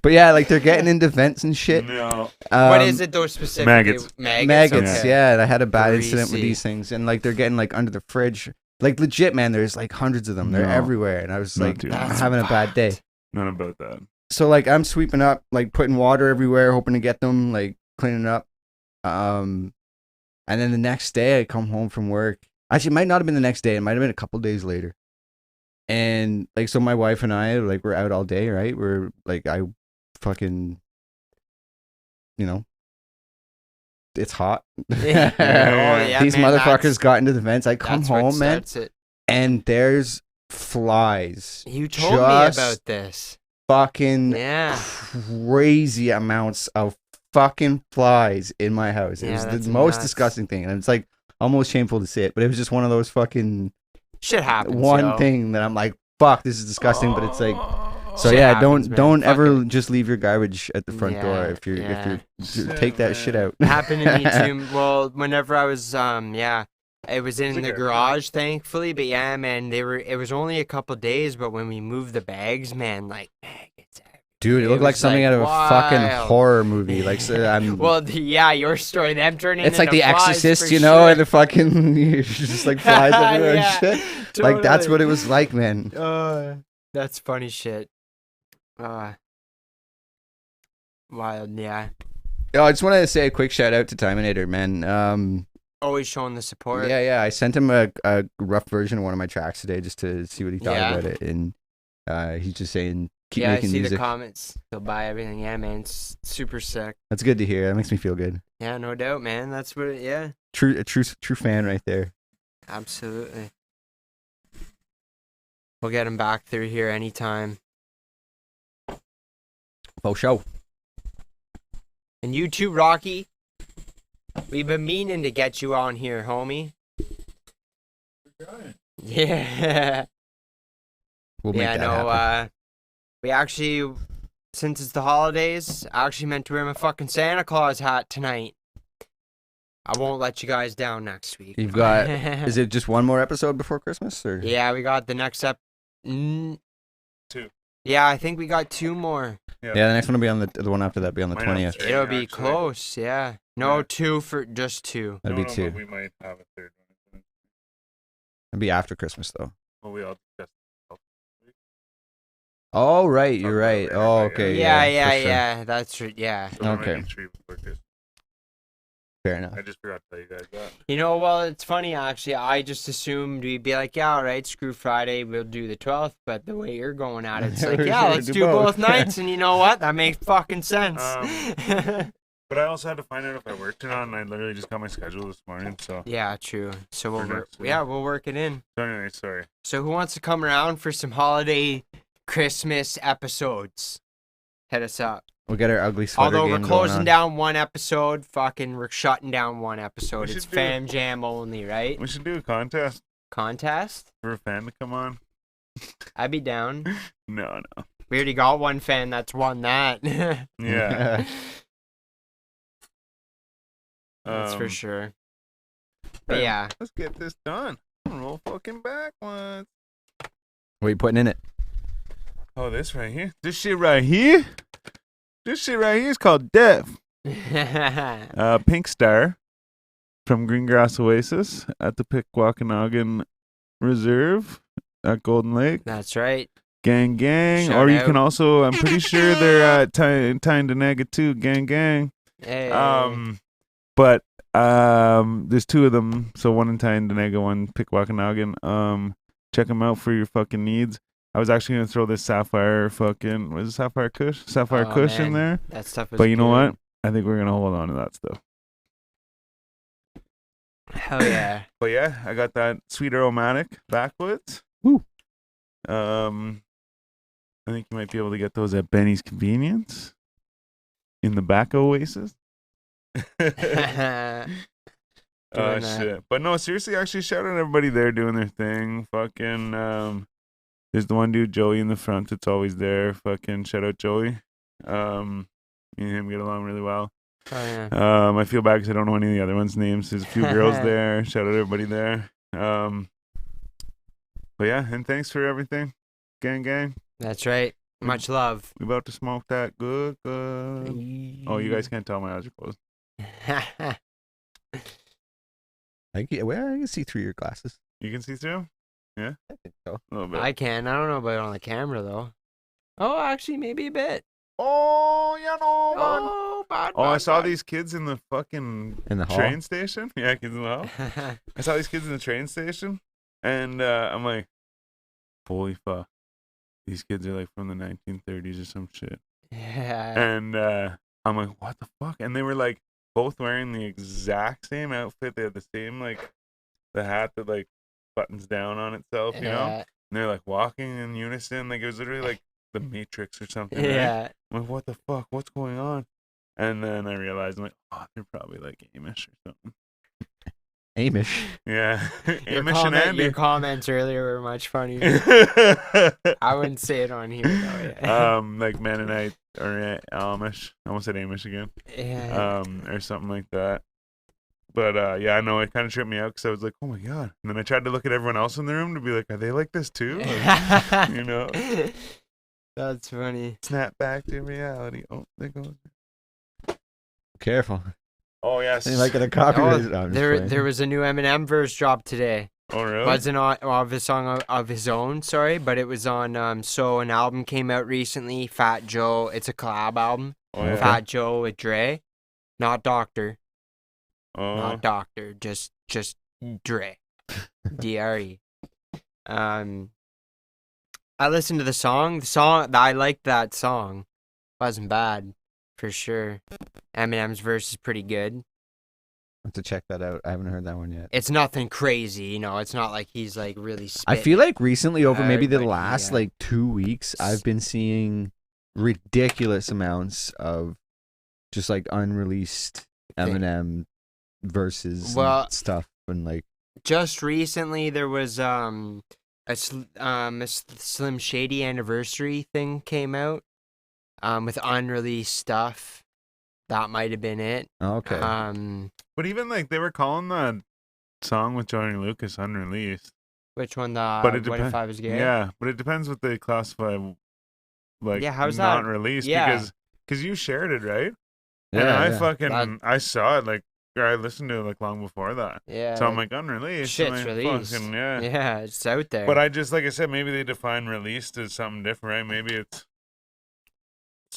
But yeah, like they're getting into vents and shit. No. What is it though specifically? Maggots. Maggots. Okay. Yeah, I had a bad incident with Greasy. these things, and like they're getting like under the fridge. Like legit, man. There's like hundreds of them. They're No. everywhere, and I was Not like too That's having a bad day. fucked. None about that. So like I'm sweeping up, like putting water everywhere, hoping to get them, like cleaning up. And then the next day I come home from work. Actually, it might not have been the next day. It might have been a couple days later. And like, so my wife and I, like, we're out all day, right? We're like, I fucking, it's hot. Yeah. Oh, yeah, These man, motherfuckers that's- got into the vents. I come That's what home, man, starts it. and there's flies. You told me Just about this. Fucking Yeah. crazy amounts of fucking flies in my house. It Yeah, was that's the most nuts. disgusting thing, and it's like almost shameful to say it, but it was just one of those fucking Shit happens. one yo. thing that I'm like, fuck, this is disgusting, but it's like, so Shit yeah, happens, man. don't Fuck ever it. just leave your garbage at the front door Yeah, if you're yeah. take that shit out. Happened to me too. Well, whenever I was it was in the okay. garage, thankfully. But yeah, man, it was only a couple days, but when we moved the bags, man, like maggots. Dude, it It looked like was, something like, out of a fucking wild. horror movie. Like, so I'm. Well, yeah, your story, them turning. It's like into The flies Exorcist, for you know, sure. and the fucking just like flies everywhere Yeah, and shit. Like that's what it totally. was like, man. That's funny shit. Wild, yeah. Oh, I just wanted to say a quick shout out to Timinator, man. Always showing the support. Yeah. I sent him a rough version of one of my tracks today just to see what he thought Yeah. about it, and he's just saying keep Yeah, I making see music. the comments. They'll buy everything. Yeah, man, it's super sick. That's good to hear. That makes me feel good. Yeah, no doubt, man. That's what. Yeah, True fan right there. absolutely. We'll get him back through here anytime. For show. And you too, Rocky. We've been meaning to get you on here, homie. Yeah. We'll make Yeah, that no, happen. we actually, since it's the holidays, I actually meant to wear my fucking Santa Claus hat tonight. I won't let you guys down next week. You've got. Is it just one more episode before Christmas, or? Yeah, we got the next Two. Yeah, I think we got 2 more. Yeah, the next one will be on the one after that. Be on the Might have 20th. three, It'll be actually. close, yeah. No, Yeah. 2 for just 2. That'll be 2. But we might have a third one. It'll be after Christmas though. Well, we all discussed. Oh right, Talk you're about it right. later, Oh but okay. Yeah, for sure. yeah. That's right. Yeah. So there might Okay. be 3 before Christmas. Fair enough. I just forgot to tell you guys that. You know, well, it's funny actually. I just assumed we'd be like, yeah, all right, screw Friday, we'll do the 12th. But the way you're going at it, it's like, We're yeah, gonna let's do do both. both nights. And you know what? That makes fucking sense. But I also had to find out if I worked or not, and I literally just got my schedule this morning. So, Yeah, true. So we'll For work. next week. Yeah, we'll work it in. so anyway, sorry. So who wants to come around for some holiday Christmas episodes? Hit us up. We'll get our ugly sweater Although game we're going closing on. down one episode, we're shutting down one episode. We It's should do- Fam Jam only, right? We should do a contest Contest? for a fan to come on. I'd be down. No. We already got one fan that's won that. Yeah. That's for Um, sure. But hey, yeah. Let's get this done. Roll fucking backwards. What are you putting in it? Oh, this right here. This shit right here. This shit right here is called Death. Pink Star from Greengrass Oasis at the Pikwakanagan Reserve at Golden Lake. That's right. Gang, gang. Shout or you out. can also, I'm pretty sure they're at Tyndonega too. Gang, gang. Hey. But there's two of them. So one in Tyndonega, one Pikwakanagan. Check them out for your fucking needs. I was actually gonna throw this Sapphire fucking, was it Sapphire Kush? Sapphire Oh, Kush in man. there. That stuff is But you know good. what? I think we're gonna hold on to that stuff. Hell yeah. But yeah, I got that sweet aromatic backwoods. Woo. I think you might be able to get those at Benny's Convenience in the back Oasis. Doing Oh that. shit! But no, seriously, actually, shout out everybody there doing their thing. Fucking, there's the one dude Joey in the front that's always there. Fucking shout out Joey. Me and him get along really well. Oh, yeah. I feel bad because I don't know any of the other ones' names. There's a few girls there. Shout out everybody there. But yeah, and thanks for everything, gang, gang. That's right. Much love. We about to smoke that good, good. Oh, you guys can't tell my eyes are closed. I can see through your glasses. You can see through? Yeah, I think so. a little bit. I can. I don't know about it on the camera though. Oh, actually, maybe a bit. Oh, you know, man. Oh, bad. Oh, I bad, saw bad. these kids in the fucking In the hall. train station. Yeah, kids in the hall. I saw these kids in the train station, and I'm like, holy fuck. These kids are like from the 1930s or some shit. Yeah. And I'm like, what the fuck? And they were like both wearing the exact same outfit. They had the same, like, the hat that like buttons down on itself, you know? Yeah. And they're like walking in unison. Like it was literally like the Matrix or something. Right? Yeah. I'm like, what the fuck? What's going on? And then I realized, I'm like, oh, they're probably like Amish or something. Amish. Yeah. Your, Amish and Andy. your comments earlier were much funnier. I wouldn't say it on here though. Yeah. Like Mennonite or Amish. I almost said Amish again. Yeah. Or something like that. But yeah, I know it kind of tripped me out because I was like, oh my god. And then I tried to look at everyone else in the room to be like, are they like this too? Or, you know, That's funny. snap back to reality. Oh, there goes. Careful. Oh yes. You might get a copyright. Oh, No, I'm just there playing. was a new Eminem verse dropped today. Oh really? Wasn't of a song of his own, sorry, but it was on. So an album came out recently. Fat Joe. It's a collab album. Oh yeah. Fat Joe with Dre, not Doctor, Oh. not Doctor, just Dre, Dre. I listened to the song. I liked that song. Wasn't bad, for sure. Eminem's verse is pretty good. I have to check that out. I haven't heard that one yet. It's nothing crazy, you know. It's not like he's like really. I feel like recently, over maybe hard, the but last yeah. like 2 weeks, I've been seeing ridiculous amounts of just like unreleased Eminem verses Well- and stuff, and like just recently there was a Slim Shady anniversary thing came out with unreleased stuff. That might have been it. okay, But even like they were calling that song with Johnny Lucas unreleased. Which one? But it What if depends. I was gay? Yeah, but it depends what they classify like Yeah, how's not that? released Yeah. because you shared it, right? yeah, and I yeah. fucking I saw it like or I listened to it like long before that. Yeah. So I'm like unreleased. shit's I'm like, released. fucking, yeah. Yeah, it's out there. But I just like I said, maybe they define released as something different, right? Maybe it's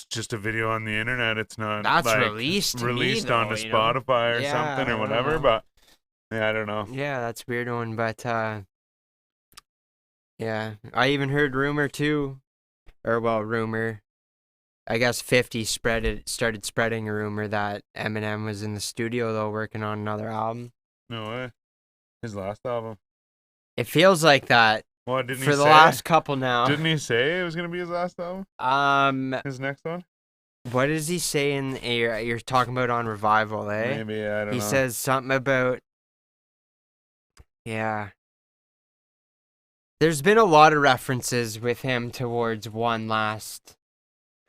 it's just a video on the internet. It's not That's like released to me, released onto though, you know? Spotify or Yeah, something I or don't whatever. know. But yeah, I don't know. Yeah, that's a weird one, but yeah, I even heard rumor too, or well, rumor. I guess 50 started spreading a rumor that Eminem was in the studio though, working on another album. No way. His last album. It feels like that What didn't for he the say? last couple now. Didn't he say it was gonna be his last album? His next one? What does he say in you're talking about on Revival, eh? Maybe, I don't know. He says something about, yeah. There's been a lot of references with him towards one last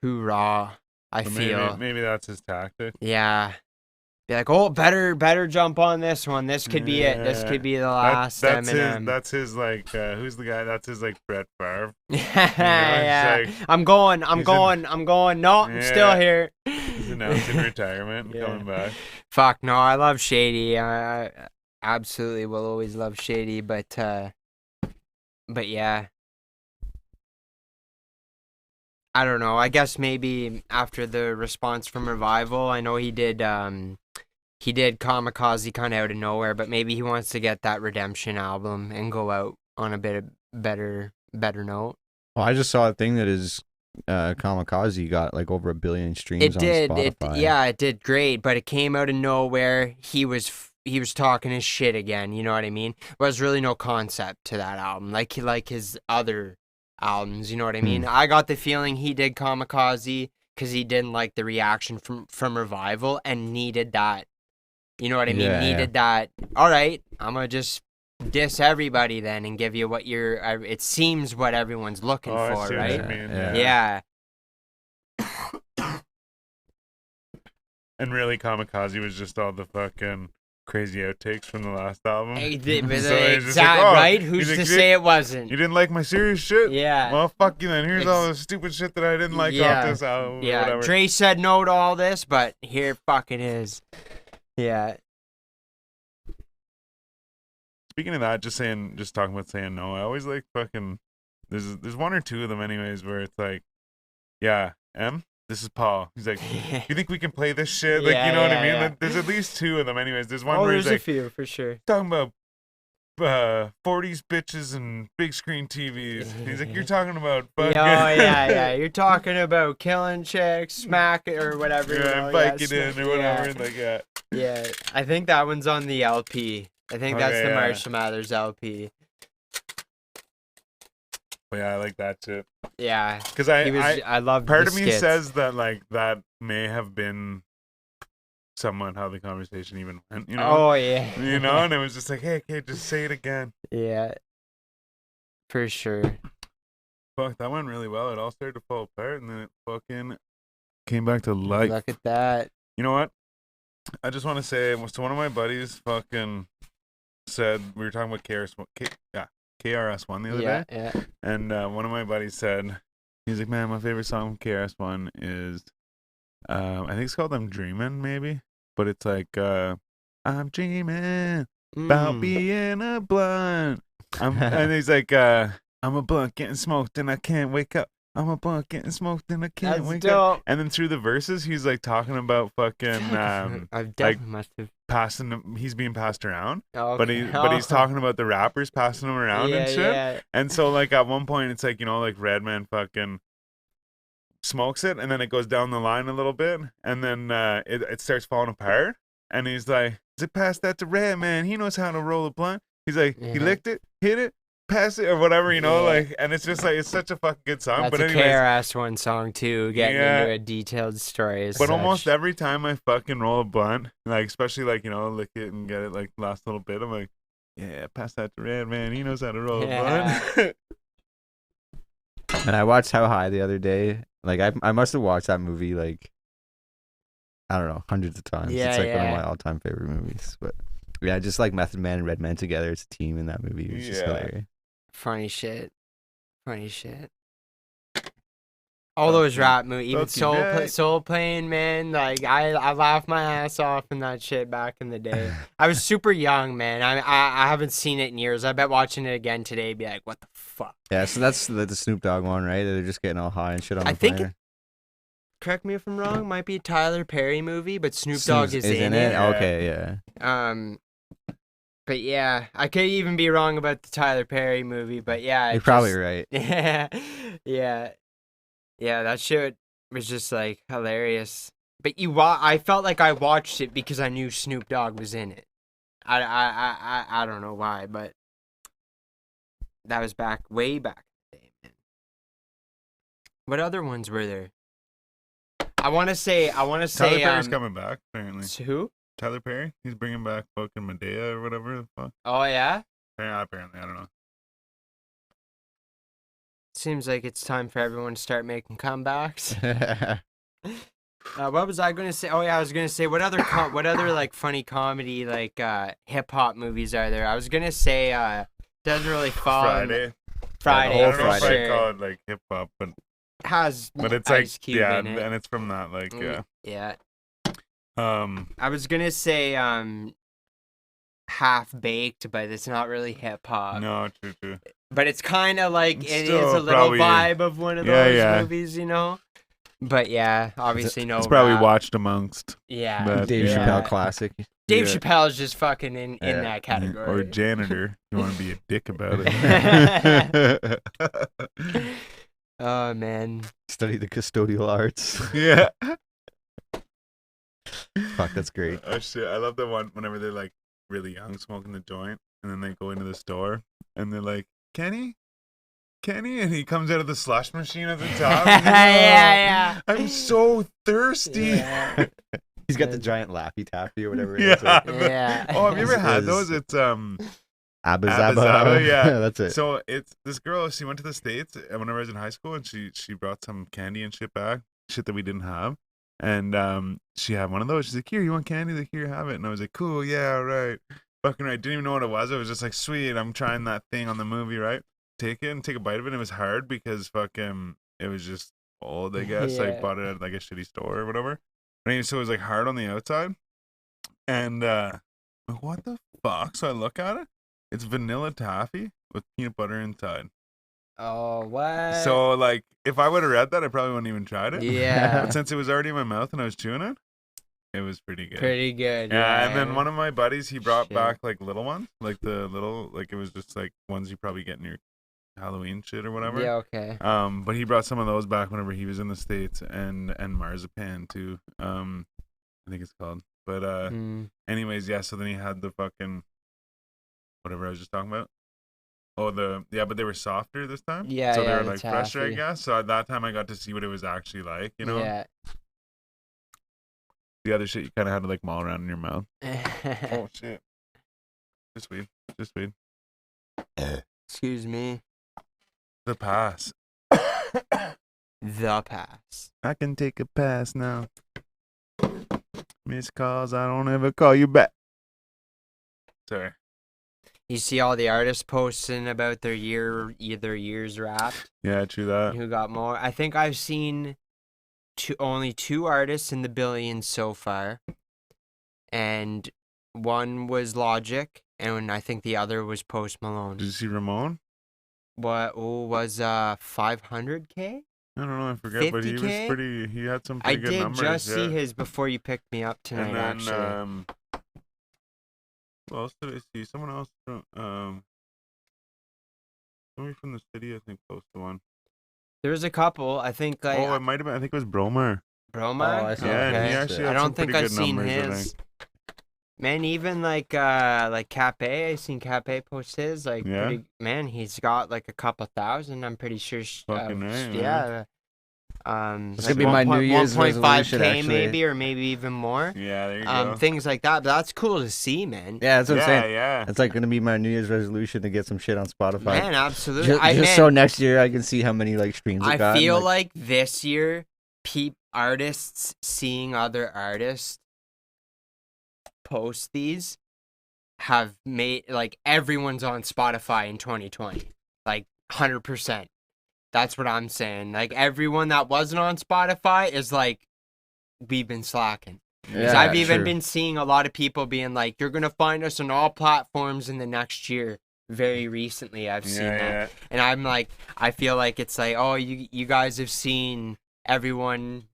hoorah, I So feel. maybe that's his tactic. Yeah. Be like, oh, better jump on this one. This could be it. This Yeah. could be the last Eminem. That's his like who's the guy? That's his like Brett Favre. Yeah. it's like- I'm going. he's No, I'm still Yeah. here. He's announcing retirement and Yeah. coming back. Fuck no, I love Shady. I absolutely will always love Shady, but yeah. I don't know. I guess maybe after the response from Revival, I know he did Kamikaze kind of out of nowhere, but maybe he wants to get that Redemption album and go out on a bit of better note. Well, I just saw a thing that his Kamikaze got like over 1 billion streams It did. on Spotify. It did great, but it came out of nowhere. He was talking his shit again. You know what I mean? There was really no concept to that album, like his other albums. You know what I mean? I got the feeling he did Kamikaze because he didn't like the reaction from Revival and needed that. You know what I mean? Yeah, Needed that. All right, I'm gonna just diss everybody then and give you what it seems what everyone's looking I for, see what right? you mean, Yeah. Yeah. And really, Kamikaze was just all the fucking crazy outtakes from the last album. But So he's just exactly like, oh, right. he's Who's like, to "You say it wasn't? You didn't like my serious shit? Yeah. Well, fuck you then. Here's all the stupid shit that I didn't like Yeah. off this album. Or Yeah. whatever. Dre said no to all this, but here fucking is. Yeah. Speaking of that, just talking about saying no, I always like fucking. There's one or two of them, anyways, where it's like, yeah, this is Paul. He's like, you think we can play this shit? Like, Yeah, you know what I yeah, mean? yeah. Like, there's at least two of them, anyways. There's one Oh, where he's there's a like few for sure. talking about 40s bitches and big screen TVs. He's like, you're talking about fucking. Yeah. You're talking about killing chicks, smack it or whatever. you Yeah, know, and bike it smack- in or whatever. Like, yeah. Yeah. I think that one's on the LP. I think that's Okay, the yeah. Marshall Mathers LP. But yeah, I like that shit. Yeah. Because I love part the of me skits. says that like that may have been somewhat how the conversation even went, you know? Oh yeah. You know, and it was just like, hey, okay, just say it again. Yeah. For sure. Fuck, that went really well. It all started to fall apart, and then it fucking came back to life. Look at that. You know what? I just want to say, so one of my buddies fucking said, we were talking about KRS-One the other Yeah, day, yeah. and one of my buddies said, he's like, man, my favorite song from KRS-One is, I think it's called I'm Dreamin', maybe, but it's like, I'm dreaming about being a blunt. And he's like, I'm a blunt getting smoked and I can't wake up. I'm a blunt getting smoked and I can't That's wake up. dope. And then through the verses, he's like talking about fucking I definitely must have. passing him. He's being passed around, Okay. but he's talking about the rappers passing him around and shit. Yeah. And so like at one point, it's like, you know, like Redman fucking smokes it, and then it goes down the line a little bit, and then it starts falling apart. And he's like, "Is it past that to Redman? He knows how to roll a blunt." He's like, he Yeah. licked it, hit it, pass it, or whatever, you know, Yeah. like, and it's just like it's such a fucking good song. That's but a anyways, KRS-One song too, getting Yeah. into a detailed story. As but such. almost every time I fucking roll a blunt, like especially like, you know, lick it and get it like last little bit, I'm like, yeah, pass that to Redman. He knows how to roll Yeah. a blunt. And I watched How High the other day. Like I must have watched that movie like I don't know, hundreds of times. Yeah, it's like one yeah. of my all-time favorite movies. But yeah, just like Method Man and Redman together as a team in that movie. It was just Yeah. hilarious. Funny shit. All those rap movies, even Fucking Soul Plane, man. Like I laughed my ass off in that shit back in the day. I was super young, man. I haven't seen it in years. I bet watching it again today, be like, what the fuck? Yeah, so that's the Snoop Dogg one, right? They're just getting all high and shit on I the think fire. correct me if I'm wrong, might be a Tyler Perry movie, but Snoop Dogg is in it. it. Okay, yeah. But yeah, I could even be wrong about the Tyler Perry movie, but yeah. You're probably right. Yeah. Yeah. Yeah, that shit was just like hilarious. But I felt like I watched it because I knew Snoop Dogg was in it. I don't know why, but that was way back in the day, man. What other ones were there? I want to say Tyler Perry's coming back, apparently. Who? Tyler Perry? He's bringing back fucking Medea or whatever the fuck. Oh, yeah? Yeah, apparently, I don't know. Seems like it's time for everyone to start making comebacks. What was I gonna say? Oh yeah, I was gonna say what other like funny comedy like hip hop movies are there? I was gonna say doesn't really fall. Friday. Friday. I don't know if for I sure. call it like hip hop, but Has it's Ice like Cube in it. and it's from that like Yeah. Um, I was gonna say Half Baked, but it's not really hip hop. no, true. But it's kind of like It's it is still a little probably- vibe of one of Yeah, those yeah. movies, you know. But yeah, obviously no. It's probably rap. watched amongst Yeah. that, Dave yeah. Chappelle classic. Dave Yeah. Chappelle's just fucking in Yeah. that category. or janitor. You want to be a dick about it? Oh man. Study the custodial arts. Yeah. Fuck, that's great. Oh shit! I love the one whenever they're like really young, smoking the joint, and then they go into the store, and they're like, Kenny, and he comes out of the slush machine at the top. And he's like, Yeah. I'm so thirsty. Yeah. He's got the giant Laffy Taffy or whatever it is. Yeah. Yeah. Oh, have you ever had Is- those? It's Abba Abba Zaba. Zaba, yeah. That's it. So it's this girl. She went to the States whenever I was in high school, and she brought some candy and shit back, shit that we didn't have. And she had one of those. She's like, "Here, you want candy? Like, here, have it." And I was like, "Cool, yeah, all right." Fucking right. Didn't even know what it was. I was just like, "Sweet, I'm trying that thing on the movie, right?" Take it and take a bite of it. And it was hard because fucking it was just old. I guess I Yeah. bought it at like a shitty store or whatever. But anyway, so it was like hard on the outside. And I'm like, what the fuck? So I look at it. It's vanilla taffy with peanut butter inside. Oh, what? So like, if I would have read that, I probably wouldn't even tried it. Yeah. But since it was already in my mouth and I was chewing it, it was pretty good. Pretty good. Yeah, and then one of my buddies, he brought Shit. back like little ones, like the little, like it was just like ones you probably get in your Halloween shit or whatever. Yeah, okay. But he brought some of those back whenever he was in the States, and marzipan too. I think it's called. But anyways, yeah. So then he had the fucking whatever I was just talking about. Oh, but they were softer this time. Yeah, So they yeah, were the like fresher, I taffy. guess. So at that time, I got to see what it was actually like. You know, Yeah. the other shit you kind of had to like maul around in your mouth. Oh shit! Just weed. Excuse me. The pass. The pass. I can take a pass now. Missed calls, I don't ever call you back. Sorry. You see all the artists posting about their years wrapped. Yeah, true that. Who got more? I think I've seen only two artists in the billions so far, and one was Logic, and I think the other was Post Malone. Did you see Ramon? What was 500K? I don't know, I forget, but he was 50K? pretty. He had some I pretty good did numbers. just yeah. see his before you picked me up tonight. And then, actually, who else did I see? Someone else from somebody from the city, I think, posted one. there was a couple. I think like Oh, it might have been. I think it was Bromer. Broma. Oh, I saw Yeah, and he Okay. actually I had some don't think pretty I've good seen numbers, I his. think. Man, even like Cape, I seen Cape post his like Yeah? pretty, man, he's got like a couple thousand. I'm pretty sure. Fucking right, yeah. It's gonna be my New Year's 1.5K resolution, actually. maybe, or maybe even more. Yeah, there you go. Things like that. But that's cool to see, man. Yeah, that's what I'm saying. yeah. It's like gonna be my New Year's resolution to get some shit on Spotify. Man, absolutely. Just so next year I can see how many like streams it I got. and, feel like this year, artists seeing other artists post these have made like everyone's on Spotify in 2020, like 100%. That's what I'm saying. Like everyone that wasn't on Spotify is like, we've been slacking. 'Cause yeah, I've even true. been seeing a lot of people being like, you're gonna find us on all platforms in the next year. Very recently, I've seen that. Yeah. And I'm like, I feel like it's like, oh, you guys have seen everyone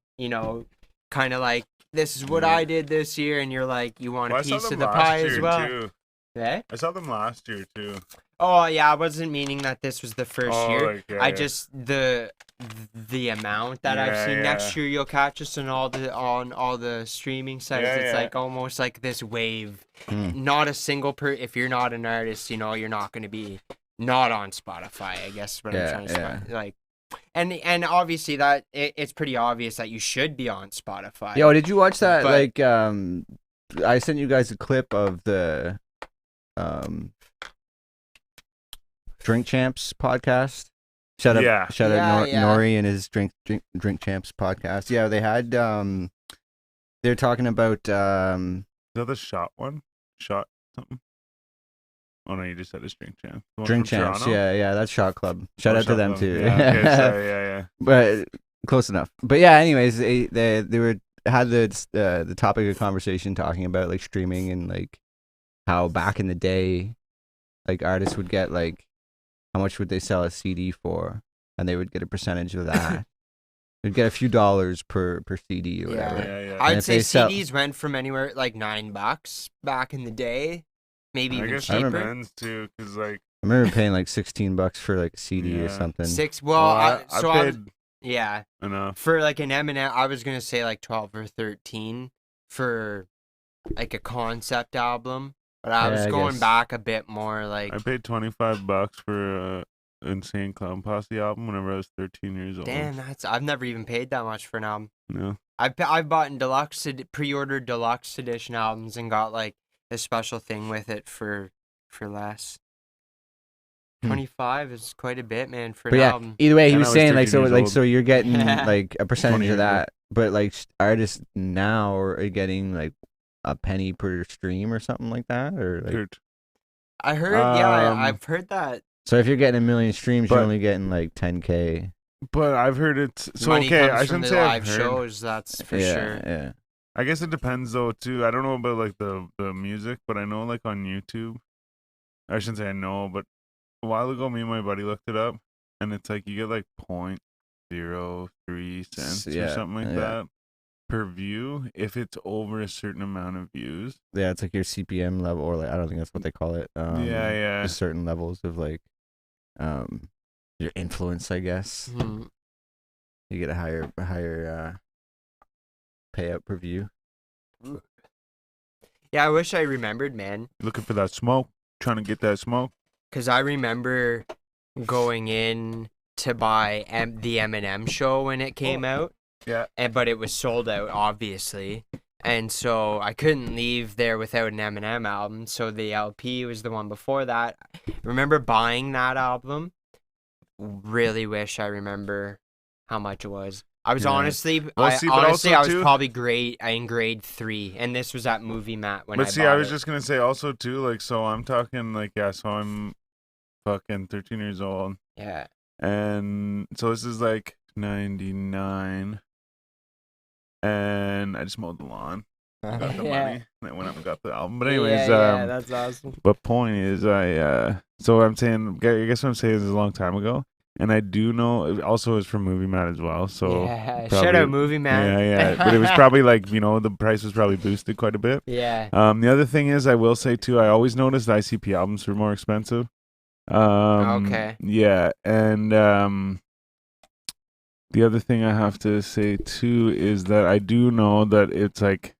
kind of like, this is what I did this year, and you're like, you want a Well, I saw piece them of the last pie year, as well. too. Yeah. I saw them last year too. Oh yeah, I wasn't meaning that this was the first year. Like, yeah, I yeah. just the amount that I've seen. Next year you'll catch us on all the streaming sites. Yeah, It's yeah. like almost like this wave. Not a single if you're not an artist, you're not going to be not on Spotify. I guess is what I'm trying to say. Like, and obviously that it's pretty obvious that you should be on Spotify. Yo, did you watch that? But- I sent you guys a clip of the Drink Champs podcast. Shout out Yeah, Nori and his Drink Champs podcast. Yeah, they had they're talking about Is that the shot one? Shot something? Oh no, you just said it's Drink Champs. The one Drink from Champs. Toronto? Yeah, that's Shot Club. Shout out to Shot them Club. too. Yeah, okay, sorry, yeah. But close enough. But yeah, anyways, they had the topic of conversation talking about like streaming and like how back in the day, like artists would get like how much would they sell a CD for, and they would get a percentage of that. They'd get a few dollars per CD or whatever. Yeah. I'd if say they sell- CDs went from anywhere like $9 back in the day, maybe I even guess it cheaper. depends too, because like I remember paying like $16 for like a CD or Yeah. something. I paid yeah, enough. for like an Eminem, I was gonna say like 12 or 13 for like a concept album, but I was I going guess. back a bit more like. I paid $25 for Insane Clown Posse album whenever I was 13 years old. Damn, I've never even paid that much for an album. No. I've bought in pre-ordered deluxe edition albums and got like a special thing with it for less. 25 is quite a bit, man, for But an yeah, album. either way, he And was I was saying like 13 so years like old. so you're getting like a 20 percentage years of that, but like artists now are getting like a penny per stream or something like that, or like. Kurt. I heard, yeah, Um, I've heard that. So if you're getting 1 million streams, you're But- only getting like 10K. But I've heard it's so Money okay. comes I from shouldn't the say live I've heard. shows, that's for yeah, sure. yeah. I guess it depends though too. I don't know about like the music, but I know like on YouTube. I shouldn't say I know, but a while ago, me and my buddy looked it up, and it's like you get like 0.03 cents Yeah, or something like yeah. that per view if it's over a certain amount of views. Yeah, it's like your CPM level, or like I don't think that's what they call it. Yeah. Just certain levels of like, your influence, I guess. Mhm. You get a higher payout per view. Yeah, I wish I remembered, man. Looking for that smoke, trying to get that smoke. Because I remember going in to buy the Eminem show when it came out. Yeah. But it was sold out, obviously. And so I couldn't leave there without an Eminem album. So the LP was the one before that. I remember buying that album. Really wish I remember how much it was. I was Yeah. honestly, Well, I see, but also, was too- probably in grade 3. And this was at Movie Mat when But I see, bought I was it. just gonna say also too, like, so I'm talking like, yeah, so I'm fucking 13 years old, Yeah. and so this is like 99, and I just mowed the lawn, got the money, and I went up and got the album. But anyways, that's awesome. but point is, so I'm saying, I guess what I'm saying is a long time ago, and I do know it also is from Movie Mat as well. So yeah, probably- shout out Movie Man. yeah, but it was probably like, you know, the price was probably boosted quite a bit. Yeah. The other thing is, I will say too, I always noticed ICP albums were more expensive. Okay. Yeah, and the other thing I have to say too is that I do know that it's like,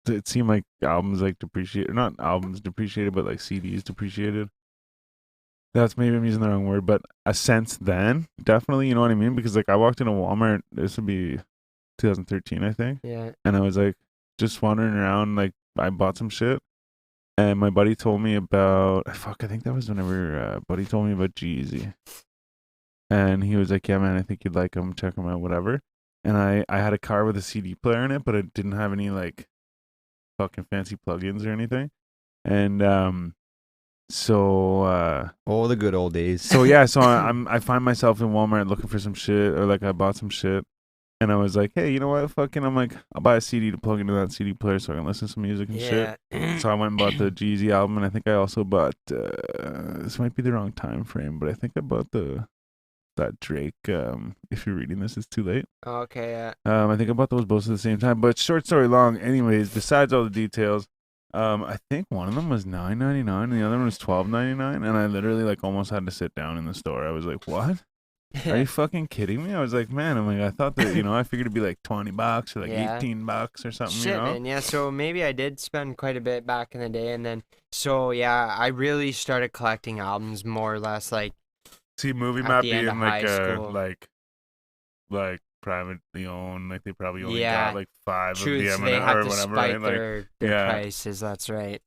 it seemed like albums like depreciated, not albums depreciated, but like CDs depreciated. That's maybe I'm using the wrong word, but a sense then, definitely, you know what I mean? Because like I walked into Walmart, this would be 2013, I think. Yeah. And I was like just wandering around, like I bought some shit, and my buddy told me about I think that was whenever buddy told me about G-Eazy, and he was like, yeah man, I think you'd like him, check him out, whatever. And I had a car with a CD player in it, but it didn't have any like fucking fancy plugins or anything, and so Oh, the good old days. so yeah, so I find myself in Walmart looking for some shit, or like I bought some shit, and I was like, hey, you know what? Fucking, I'm like, I'll buy a CD to plug into that CD player so I can listen to some music and shit. Yeah. So I went and bought the Jeezy album, and I think I also bought. This might be the wrong time frame, but I think I bought the that Drake. If you're reading this, it's too late. Okay. I think I bought those both at the same time. But short story long, anyways. Besides all the details, I think one of them was $9.99 and the other one was $12.99, and I literally like almost had to sit down in the store. I was like, "What? Are you fucking kidding me?" I was like, "Man, I'm like, I thought that I figured it'd be like $20 or like Yeah. $18 or something." Shit, man. Yeah. So maybe I did spend quite a bit back in the day, and then yeah, I really started collecting albums more or less like. See, Movie At Map the end being of like high school. like privately owned, like they probably only Yeah. got like 5 Truth, of the they M&M have or to whatever, spike right? Like, their yeah. prices. That's right.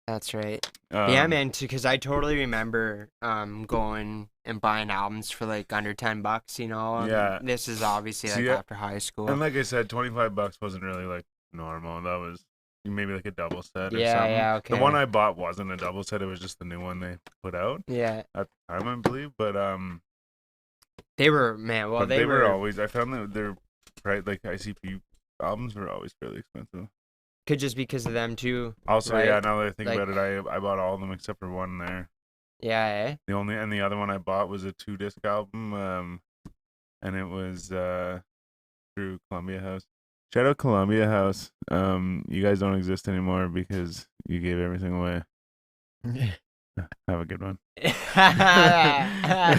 That's right. Yeah, man. Because I totally remember going and buying albums for like under $10. and Yeah. This is obviously See, like yeah. after high school. And like I said, $25 wasn't really like normal. That was maybe like a double set or Yeah, something. yeah, okay. The one I bought wasn't a double set. It was just the new one they put out Yeah, at the time, I believe. But they were man. Well, but they were always. I found that they're right. Like ICP albums were always fairly expensive. could just because of them too. Also, Right. yeah. Now that I think Like- about it, I bought all of them except for one there. Yeah, The other one I bought was a 2-disc album, and it was through Columbia House. Shout out Columbia House. You guys don't exist anymore because you gave everything away. Have a good one.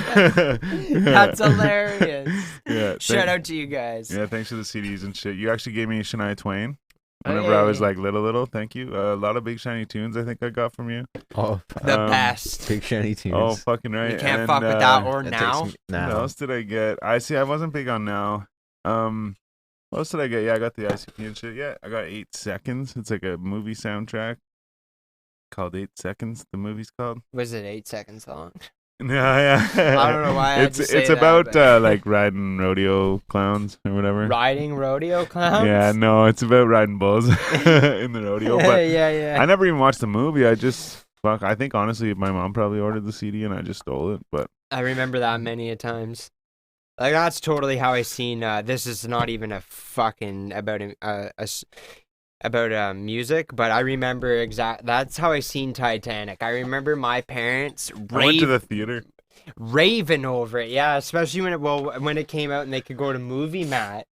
That's hilarious. Yeah. Shout out to you guys. Yeah, thanks for the CDs and shit. You actually gave me Shania Twain Oh, whenever I was yeah. like little. Thank you. A lot of Big Shiny Tunes I think I got from you. Oh, The best. big shiny tunes. Oh, fucking right. You can't And, fuck with that or That now. takes me What now. else did I get? I see. I wasn't big on Now. What else did I get? Yeah, I got the ICP and shit. Yeah, I got 8 Seconds. It's like a movie soundtrack called 8 Seconds. The movie's called. Was it 8 seconds long? Yeah. I don't know why I had to say It's that, about but- like riding rodeo clowns or whatever. Riding rodeo clowns? Yeah, no, it's about riding bulls in the rodeo. But yeah. I never even watched the movie. I think honestly, my mom probably ordered the CD and I just stole it. But I remember that many a times. Like that's totally how I seen. This is not even a fucking about music, but I remember That's how I seen Titanic. I remember my parents I went to the theater. raving over it. Yeah, especially when it came out and they could go to Movie Mat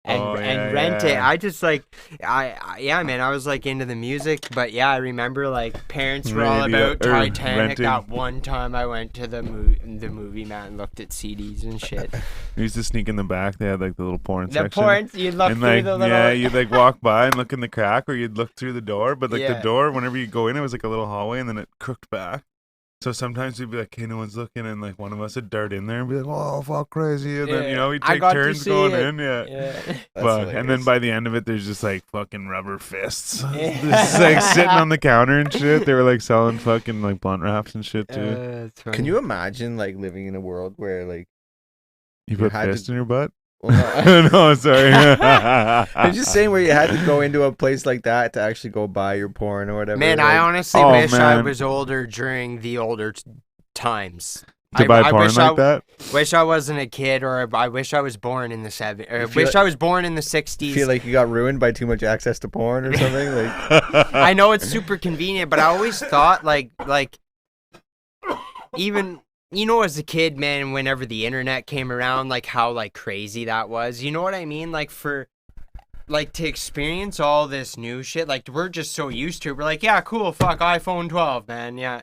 and Oh, yeah, rent it. yeah. I just like yeah, man, I was like into the music, but yeah, I remember like parents were all Radio- about or Titanic. renting. That one time I went to the Movie Mat and looked at CDs and shit. We used to sneak in the back. They had like the little porn The section. porn, you'd look And through like, the little. yeah, you'd like walk by and look in the crack, or you'd look through the door. But like Yeah. the door, whenever you go in, it was like a little hallway, and then it crooked back. So sometimes we'd be like, "Hey, no one's looking," and like one of us would dart in there and be like, "Oh, fuck, crazy!" And then Yeah. we'd I take got to turns see going it. in, yeah. Yeah. But, and then by the end of it, there's just like fucking rubber fists, Yeah. just like sitting on the counter and shit. They were like selling fucking like blunt wraps and shit too. It's funny. Can you imagine like living in a world where like You you put had to- fist in your butt? well, No, sorry. I'm just saying where you had to go into a place like that to actually go buy your porn or whatever. Man, like, I honestly Oh, wish I man. was older during the older times. To buy I porn wish like that? Wish I wasn't a kid, or I wish I was born in the '70s. Or You feel wish like- I was born in the '60s. feel like you got ruined by too much access to porn or something. Like I know it's super convenient, but I always thought like even as a kid, man, whenever the internet came around, like how like crazy that was. You know what I mean? Like for like to experience all this new shit, like we're just so used to it. We're like, yeah, cool, fuck iPhone 12, man. Yeah.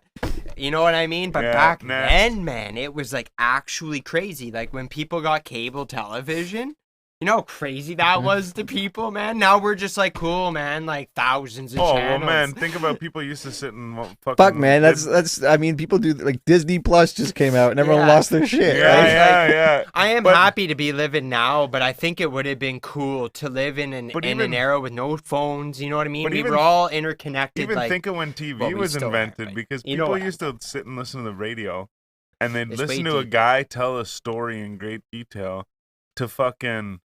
You know what I mean? But Yeah, back next. then, man, it was like actually crazy. Like when people got cable television, you know how crazy that was to people, man. Now we're just like, cool, man, like thousands of Oh, well, channels. man, think about people used to sit and fucking... fuck, man. That's. I mean, people do like Disney Plus just came out and everyone Yeah. lost their shit. Yeah, right? yeah. I am But- happy to be living now, but I think it would have been cool to live in an But an even- era with no phones. You know what I mean? But We even- were all interconnected. Even like, think of when TV well, we was still are, invented, but because you know people what? used to sit and listen to the radio, and they'd It's listen way to a deep. guy tell a story in great detail to fucking...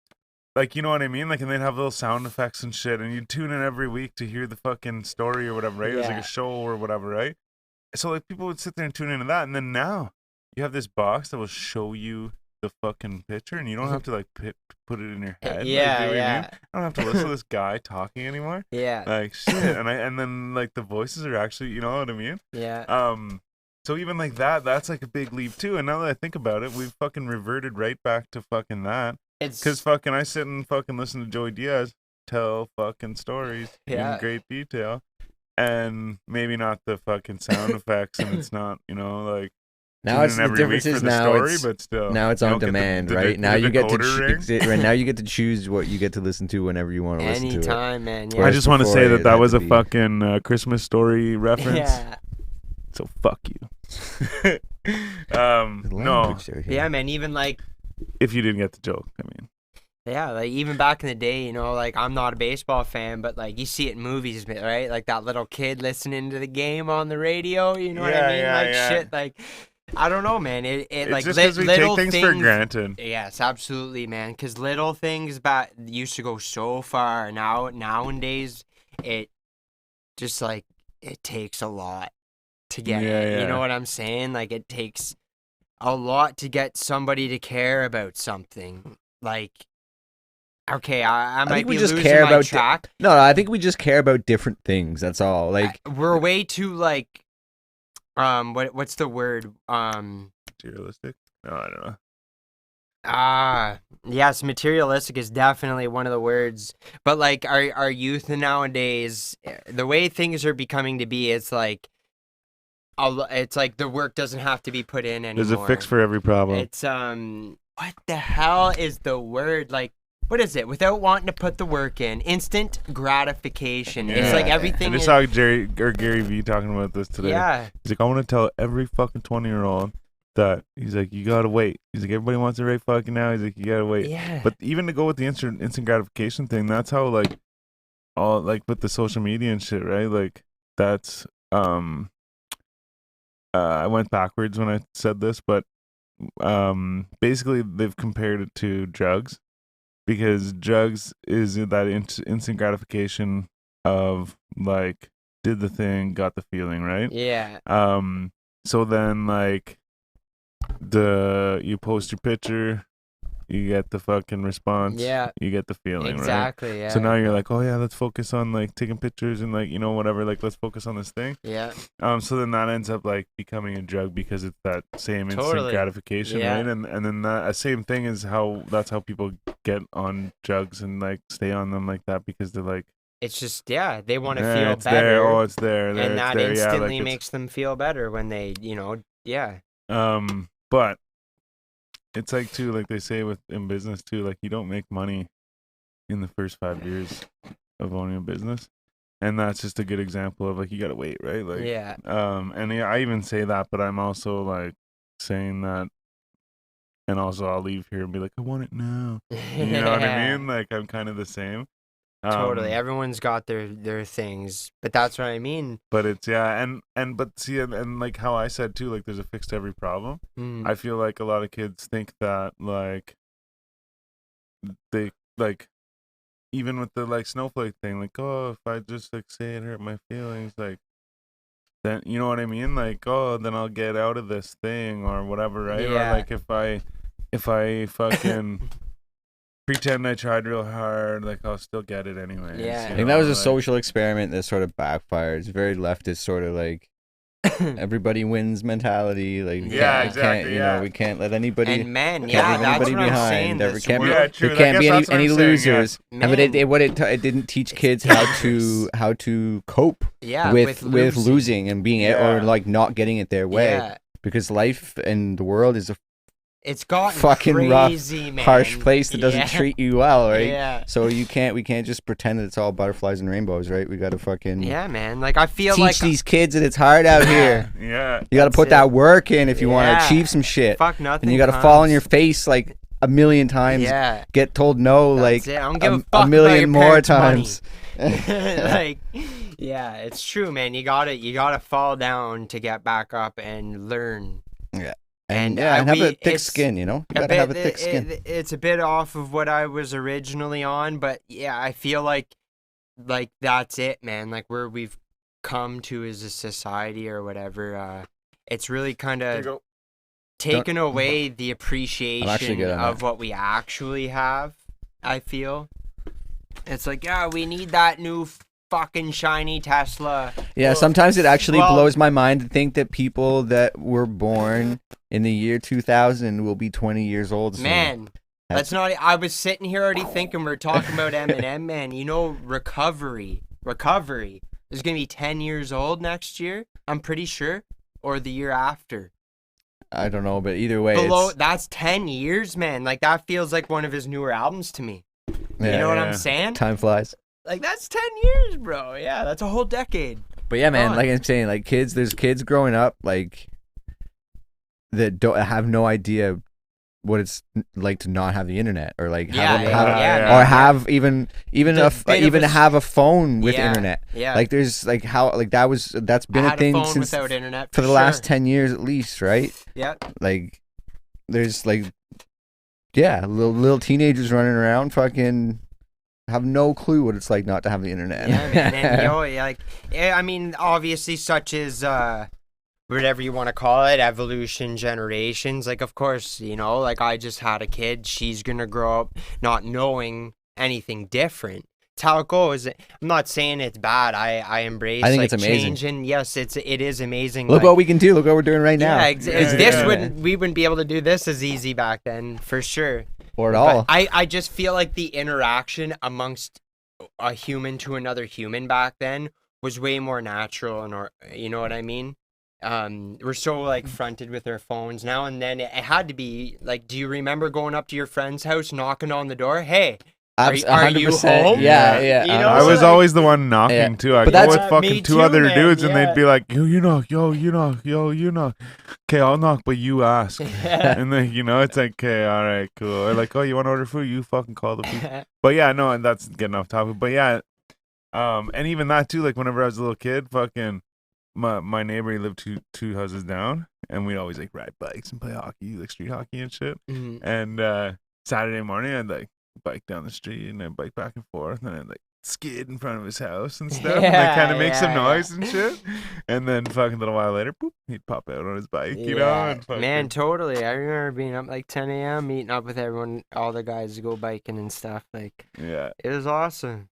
Like, you know what I mean? Like, and they'd have little sound effects and shit, and you'd tune in every week to hear the fucking story or whatever, right? It was like Yeah. a show or whatever, right? So, like, people would sit there and tune into that, and then now you have this box that will show you the fucking picture, and you don't have to, like, put it in your head. Like, you know what I mean? yeah, I don't have to listen to this guy talking anymore. yeah, Like, shit. And then, like, the voices are actually, you know what I mean? yeah. So even like that's like a big leap too. And now that I think about it, we've fucking reverted right back to fucking that. It's Because fucking I sit and fucking listen to Joey Diaz tell fucking stories Yeah. in great detail. And maybe not the fucking sound effects, and it's not, you know, like Now tuning it's in the every difference week is for the now story, it's but still, now it's you on don't get the- demand, the right? de- Now the you get to decoder ring. right now you get to choose what you get to listen to whenever you want to listen to it. anytime, man. I Yeah. Whereas just want to before say it that had was to a be- fucking Christmas story reference. Yeah. So fuck you. The No, language there, Yeah, man. Even like, if you didn't get the joke, I mean, yeah, like even back in the day, you know, like I'm not a baseball fan, but like you see it in movies, right? Like that little kid listening to the game on the radio. You know what Yeah, I mean? yeah, Like yeah. shit. Like I don't know, man. It it's like just because we little take things for granted. Yes, absolutely, man. Because little things back used to go so far. Nowadays, it just like it takes a lot to get Yeah, it. You yeah. know what I'm saying? Like it takes a lot to get somebody to care about something. Like, okay, I might think we be just losing care my about track. No, I think we just care about different things. That's all. Like We're way too like, what's the word? Materialistic? No, I don't know. Yes, materialistic is definitely one of the words. But like our youth nowadays, the way things are becoming to be, it's like it's like the work doesn't have to be put in anymore. There's a fix for every problem. It's what the hell is the word? Like what is it? Without wanting to put the work in, instant gratification. It's like Yeah. everything I just is, saw Gary Vee talking about this today. yeah. He's like, I want to tell every fucking 20-year-old that he's like, you gotta wait. He's like, everybody wants it right fucking now. He's like, you gotta wait. Yeah. But even to go with the instant gratification thing, that's how like all like with the social media and shit, right? Like that's I went backwards when I said this, but basically they've compared it to drugs because drugs is that instant gratification of like did the thing, got the feeling, right? Yeah. So then like you post your picture, you get the fucking response, Yeah. you get the feeling, right? Exactly. Yeah. So now you're like, oh yeah, let's focus on like taking pictures and like, you know, whatever, like let's focus on this thing. Yeah. So then that ends up like becoming a drug because it's that same instant Totally. gratification, Yeah. right? And then that same thing is that's how people get on drugs and like stay on them like that because they're like, It's just they want to yeah, feel it's better. there, oh it's there, and it's that there. instantly yeah, like it's- makes them feel better when they, yeah. But it's like too, like they say in business too, like you don't make money in the first 5 years of owning a business, and that's just a good example of like you gotta wait, right? Like, Yeah. and yeah, I even say that, but I'm also like saying that, and also I'll leave here and be like, I want it now. You know what I mean? Like I'm kind of the same. Totally. Everyone's got their things, but that's what I mean. But it's but see, and like how I said too, like there's a fix to every problem. Mm. I feel like a lot of kids think that like they like even with the like snowflake thing, like, oh, if I just like say it hurt my feelings, like then you know what I mean? Like, oh, then I'll get out of this thing or whatever, right? Yeah. Or like if I fucking pretend I tried real hard, like I'll still get it anyways. Yeah. I you think that know, was a like- social experiment that sort of backfired. It's very leftist, sort of like everybody wins mentality. Like we Yeah, can't, exactly, you yeah. know, we can't let anybody. And men, Can't yeah, leave that's anybody what I'm behind. saying. There this can't be, Yeah, world- true. there I can't guess be that's what any I'm saying, yeah. losers. And but Man. it didn't teach kids how to cope yeah, with losing and being Yeah. or like not getting it their way, Yeah, because life and the world is a it's gotten fucking rough, crazy, man. harsh place that doesn't Yeah. treat you well, right? Yeah. So we can't just pretend that it's all butterflies and rainbows, right? We got to fucking Yeah, man. Like I feel teach like these kids that it's hard out here. Yeah. You got to That's put it. that work in if you want to Yeah. achieve some shit. fuck nothing. And you got to fall on comes. your face like a million times. Yeah. Get told no That's like it. I don't give a a fuck about million your more parents' money. times. Like, yeah, it's true, man. You gotta fall down to get back up and learn. And And, have a thick it's skin, you know? You A got to have a bit- thick skin. It's a bit off of what I was originally on, but yeah, I feel like that's it, man. Like where we've come to as a society or whatever. It's really kind There you of go. taken away the good appreciation on of that. what we actually have. I feel it's like, yeah, we need that new fucking shiny Tesla. Yeah, Well, sometimes it actually well- blows my mind to think that people that were born in the year 2000 will be 20 years old soon. Man, That's- that's not. I was sitting here already thinking we're talking about Eminem, man. You know, recovery is gonna be 10 years old next year. I'm pretty sure, or the year after. I don't know, but either way, That's 10 years, man. Like that feels like one of his newer albums to me. yeah, You know what yeah. I'm saying? time flies. Like that's 10 years, bro. Yeah, that's a whole decade. But yeah, man, Gone. like I'm saying, like there's kids growing up like that don't have no idea what it's like to not have the internet or like Yeah, yeah. or have even The bit of a have a phone with Yeah, internet. Yeah. Like there's like how like that's been I a had thing phone since without internet for the sure. last 10 years at least, right? Yeah. Like there's like yeah, little teenagers running around fucking have no clue what it's like not to have the internet. Yeah, man. And, you know, like, I mean, obviously, such as whatever you want to call it, evolution, generations. Like, of course, you know, like I just had a kid. She's gonna grow up not knowing anything different. It's how it goes. I'm not saying it's bad. I embrace. I think like, it's amazing. change, and yes, it is amazing. Look like, what we can do. Look what we're doing right now. Yeah, Yeah. we wouldn't be able to do this as easy back then for sure. Or at But all. I just feel like the interaction amongst a human to another human back then was way more natural, and or you know what I mean. We're so like fronted with our phones now, and then it had to be like, do you remember going up to your friend's house, knocking on the door? Hey, are you 100%. home? Yeah, yeah. You I know, I know. was so, like- always the one knocking Yeah. too. I But go that's- with me fucking two too, other man, dudes, and yeah. they'd be like, "Yo, you knock, yo, you knock, yo, you knock." Okay, I'll knock, but you ask. And then it's like, okay, all right, cool. Or like, oh, you want to order food? You fucking call the food. But yeah, no, and that's getting off topic. But yeah, and even that too. Like whenever I was a little kid, fucking my neighbor, he lived two houses down, and we'd always like ride bikes and play hockey, like street hockey and shit. Mhm. And Saturday morning, I'd like bike down the street and I'd bike back and forth, and I'd like skid in front of his house and stuff, and like kind of make some noise and shit. And then fucking a little while later, boop, he'd pop out on his bike, you know. Yeah, And fucking, man, totally. I remember being up like 10 a.m., meeting up with everyone, all the guys to go biking and stuff. Like, yeah, it was awesome.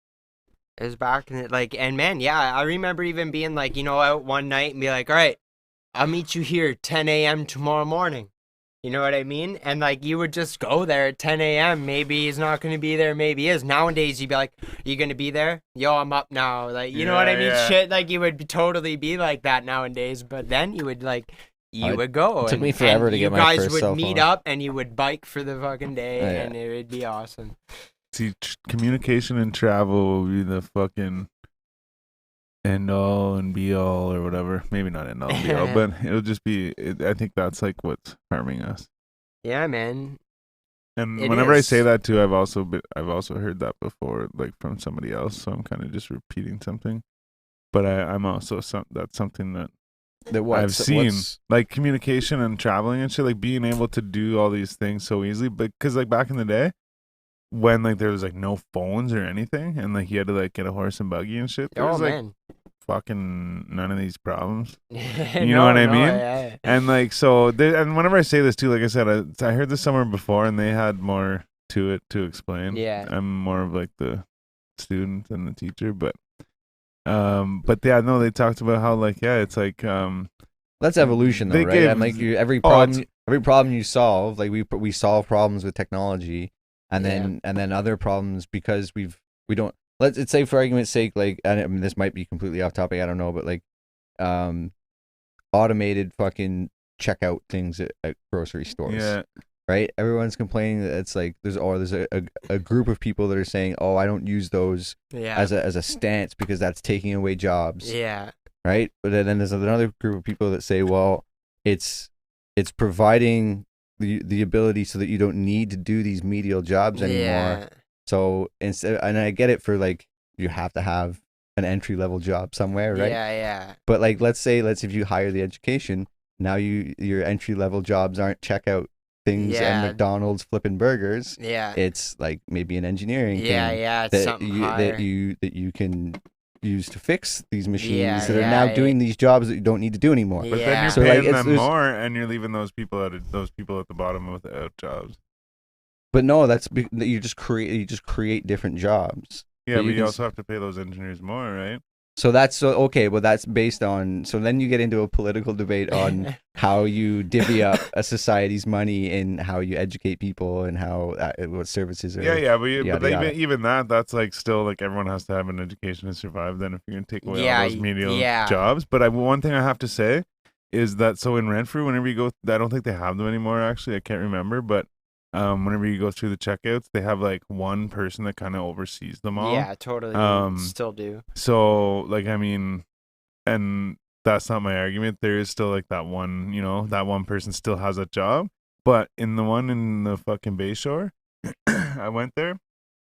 It was back in it, like, and man, yeah, I remember even being like, you know, out one night and be like, all right, I'll meet you here 10 a.m. tomorrow morning. You know what I mean? And like, you would just go there at 10 a.m. Maybe he's not going to be there. Maybe he is. Nowadays, you'd be like, you going to be there? Yo, I'm up now. Like, you know what I Yeah, mean? yeah. Shit, like, you would totally be like that nowadays. But then you would like, you would go. it took and- me forever and to get my You guys first would cell meet phone. up and you would bike for the fucking day, Oh, yeah. and it would be awesome. see, communication and travel will be the fucking end all and be all or whatever. Maybe not end all and be all, but it'll just be. I think that's like what's harming us. Yeah, man. And It whenever I is. say that too, I've also heard that before, like from somebody else. So I'm kind of just repeating something. But I'm also that's something that That what? I've seen, like communication and traveling and shit, like being able to do all these things so easily. But because like back in the day, when like there was like no phones or anything, and like you had to like get a horse and buggy and shit, there Oh was like man. fucking none of these problems. You know what I mean? Yeah. And like so, and whenever I say this too, like I said, I heard this somewhere before, and they had more to it to explain. Yeah. I'm more of like the student than the teacher, but yeah, no, they talked about how like it's like That's evolution, though, They right? gave- And like every Oh, problem you solve, like we solve problems with technology, and Yeah. then other problems because we don't. Let's say for argument's sake, like, and I mean, this might be completely off topic. I don't know, but like, automated fucking checkout things at grocery stores. yeah, Right. Everyone's complaining that it's like there's a group of people that are saying, oh, I don't use those Yeah. as a stance because that's taking away jobs. Yeah. Right? But then there's another group of people that say, well, it's providing the ability so that you don't need to do these menial jobs anymore. Yeah. So instead, and I get it for like you have to have an entry level job somewhere, right? Yeah. Yeah. But like let's if you hire the education, now your entry level jobs aren't checkout things Yeah. and McDonald's flipping burgers. Yeah. It's like maybe an engineering Yeah. thing Yeah. It's that something you higher. that you can use to fix these machines Yeah, that are yeah, now yeah. doing these jobs that you don't need to do anymore. but Yeah. then you're So, like, paying it's- them there's- more, and you're leaving those people at the bottom without jobs. But no, you just create different jobs. Yeah, But you but you can also have to pay those engineers more, right? So that's okay. Well, that's based on. So then you get into a political debate on how you divvy up a society's money and how you educate people and how what services are. Yeah, but yada, yada. even that's like still like everyone has to have an education to survive. Then if you're gonna take away Yeah, all those menial yeah. jobs, but one thing I have to say is that so in Renfrew, whenever you go, I don't think they have them anymore. Actually, I can't remember, but whenever you go through the checkouts, they have like one person that kind of oversees them all. Yeah, totally. Still do. So like I mean, and that's not my argument. There is still like that one, that one person still has a job. But in the one in the fucking Bayshore, I went there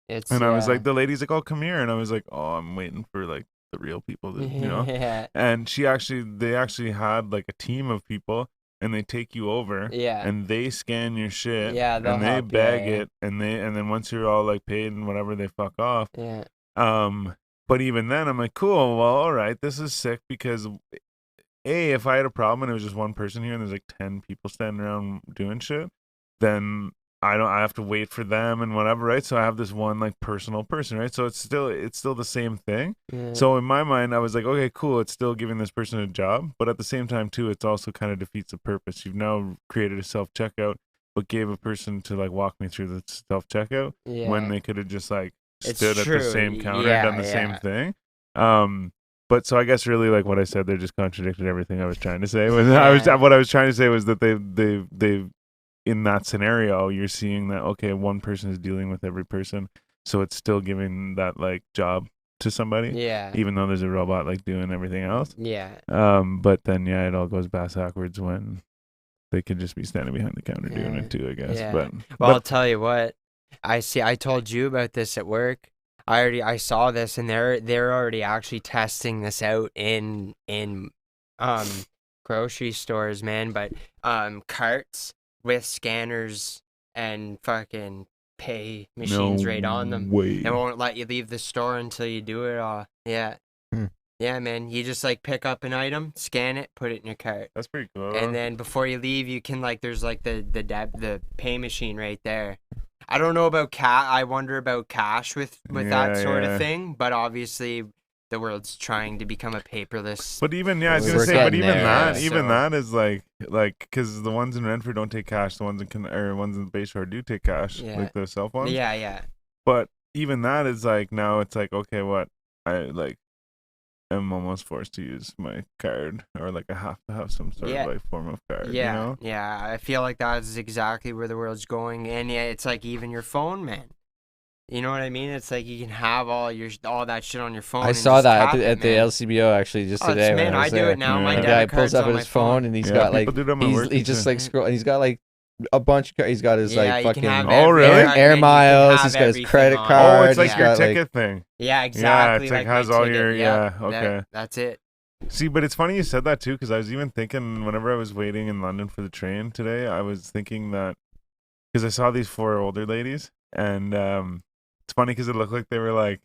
and I was like, the lady's like, "Oh, come here," and I was like, "Oh, I'm waiting for like the real people, to, yeah. And they actually had like a team of people, and they take you over, Yeah. and they scan your shit, Yeah, they'll and they help you, bag yeah. it, and then once you're all like paid and whatever, they fuck off. Yeah. But even then, I'm like, cool. Well, all right, this is sick because, if I had a problem and it was just one person here and there's like 10 people standing around doing shit, then I have to wait for them and whatever, right? So I have this one like personal person, right? So it's still the same thing. Yeah. So in my mind, I was like, okay, cool. It's still giving this person a job, but at the same time too, it's also kind of defeats the purpose. You've now created a self checkout, but gave a person to like walk me through the self checkout when they could have just like stood at the same counter and done the same thing. But so I guess really like what I said, they just contradicted everything I was trying to say. What I was trying to say was that they in that scenario, you're seeing that okay, one person is dealing with every person, so it's still giving that like job to somebody. Yeah. Even though there's a robot like doing everything else. Yeah. But then it all goes backwards when they could just be standing behind the counter doing it too, I guess. Yeah. But I'll tell you what. I told you about this at work. I saw this, and they're already actually testing this out in grocery stores, man. But carts with scanners and fucking pay machines right on them. They won't let you leave the store until you do it all. Yeah. Yeah, man. You just like pick up an item, scan it, put it in your cart. That's pretty cool. And then before you leave, you can like there's like the pay machine right there. I don't know about I wonder about cash with that sort of thing, but obviously the world's trying to become a paperless. But even I was We're gonna say, but getting even there, that is like because the ones in Renfrew don't take cash, the ones in ones in the Bayshore do take cash, like the cell phones. Yeah. But even that is like now it's like okay, what I like. I'm almost forced to use my card, or like I have to have some sort of like form of card. Yeah, yeah. I feel like that is exactly where the world's going, and it's like even your phone, man. You know what I mean? It's like you can have all that shit on your phone. I saw that at the LCBO actually just today. Man, I do it now. My the debit guy pulls card's up on his my phone and he's got like he just like scroll and he's got like a bunch of he's got his like fucking air miles. He's got his credit card. Oh, it's like your ticket thing. Yeah, exactly. Yeah, it's like has all your okay. That's it. See, but it's funny you said that too, because I was even thinking whenever I was waiting in London for the train today, I was thinking that because I saw these 4 older ladies, and it's funny because it looked like they were like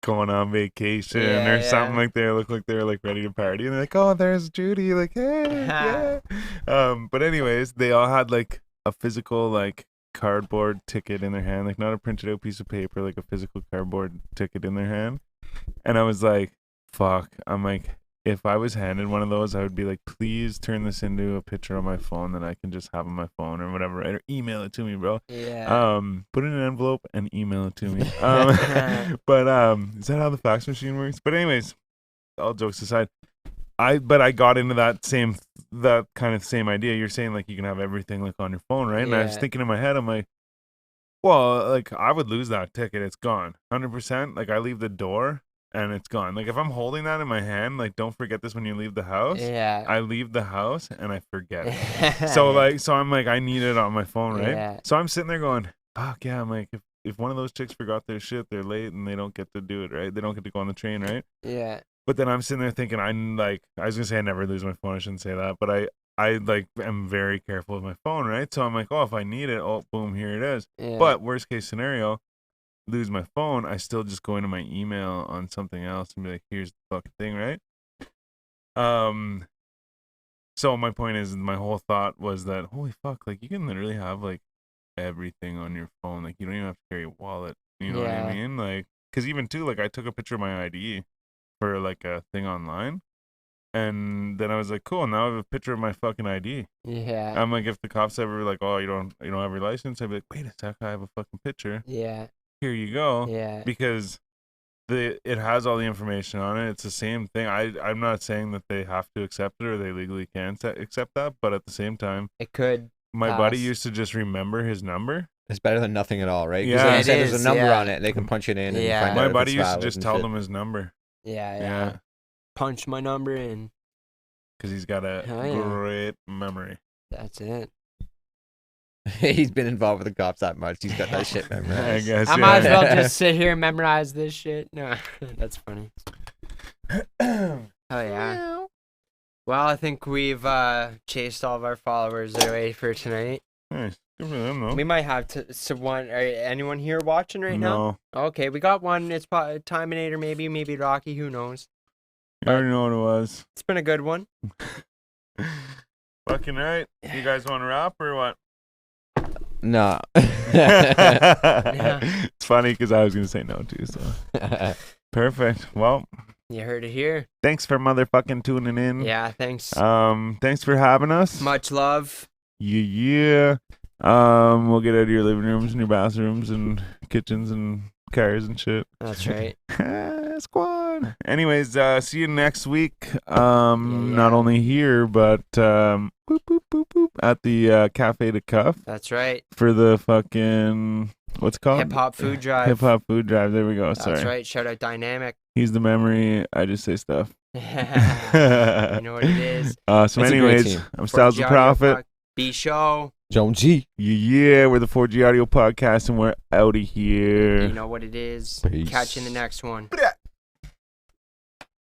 going on vacation or something. Like they looked like they were like ready to party, and they're like, "Oh, there's Judy!" Like, hey, yeah. But anyways, they all had like a physical like cardboard ticket in their hand, like not a printed out piece of paper, like a physical cardboard ticket in their hand, and I was like, "Fuck!" I'm like, if I was handed one of those, I would be like, please turn this into a picture on my phone that I can just have on my phone or whatever, right? Or email it to me, bro. Yeah. Put it in an envelope and email it to me. But is that how the fax machine works? But anyways, all jokes aside, I got into that kind of same idea. You're saying like you can have everything like on your phone, right? And I was thinking in my head, I'm like, well, like I would lose that ticket. It's gone, 100%. Like I leave the door. And it's gone. Like if I'm holding that in my hand, like don't forget this when you leave the house. Yeah. I leave the house and I forget it. so I'm like, I need it on my phone, right? Yeah. So I'm sitting there going, fuck yeah. I'm like, if one of those chicks forgot their shit, they're late and they don't get to do it, right? They don't get to go on the train, right? Yeah. But then I'm sitting there thinking, I was gonna say I never lose my phone. I shouldn't say that, but I like am very careful with my phone, right? So I'm like, oh, if I need it, oh, boom, here it is. Yeah. But worst case scenario, lose my phone, I still just go into my email on something else and be like, here's the fucking thing, right? So my point is, my whole thought was that holy fuck, like you can literally have like everything on your phone, like you don't even have to carry a wallet, you know what I mean? Like because even too, like I took a picture of my ID for like a thing online, and then I was like, cool, now I have a picture of my fucking ID. Yeah. I'm like, if the cops ever like, oh, you don't have your license, I'd be like, wait a sec, I have a fucking picture. Yeah. Here you go. Yeah. Because it has all the information on it. It's the same thing. I'm not saying that they have to accept it or they legally can accept that, but at the same time, It could. my buddy pass. used to just remember his number. It's better than nothing at all, right? 'Cause Yeah. like you It said, there's is, a number yeah. on it. They can punch it in and Yeah. find out My if buddy it's used to valid just and tell shit. them his number. Yeah. Yeah. Punch my number in. Because he's got a Oh, yeah. great memory. That's it. He's been involved with the cops that much. He's got that shit I memorized. guess. I might as yeah. well just sit here and memorize this shit. No, that's funny. Oh yeah. Well, I think we've chased all of our followers away for tonight. Nice. Good for them, though. We might have one. Anyone here watching right now? No. Okay, we got one. It's probably Timinator, maybe Rocky. Who knows? I already know what it was. It's been a good one. Fucking right. You guys want to wrap or what? No. It's funny because I was going to say no too, so. Perfect. Well, You heard it here. thanks for motherfucking tuning in. Yeah, thanks. Thanks for having us. Much love. Yeah. We'll get out of your living rooms and your bathrooms and kitchens and cars and shit. That's right. Squad. Anyways, see you next week. Not only here, but boop, boop, boop, boop, at the Cafe de Cuff That's right. for the fucking what's it called? Hip hop food drive. Hip hop food drive. There we go. That's Sorry. right. Shout out Dynamic. He's the memory. I just say stuff. You know what it is. So It's a great anyways, team. I'm Styles the 4G Prophet. Audio B Show. Jonesy. Yeah, we're the 4G Audio Podcast, and we're out of here. You know what it is. Peace. Catch you in the next one.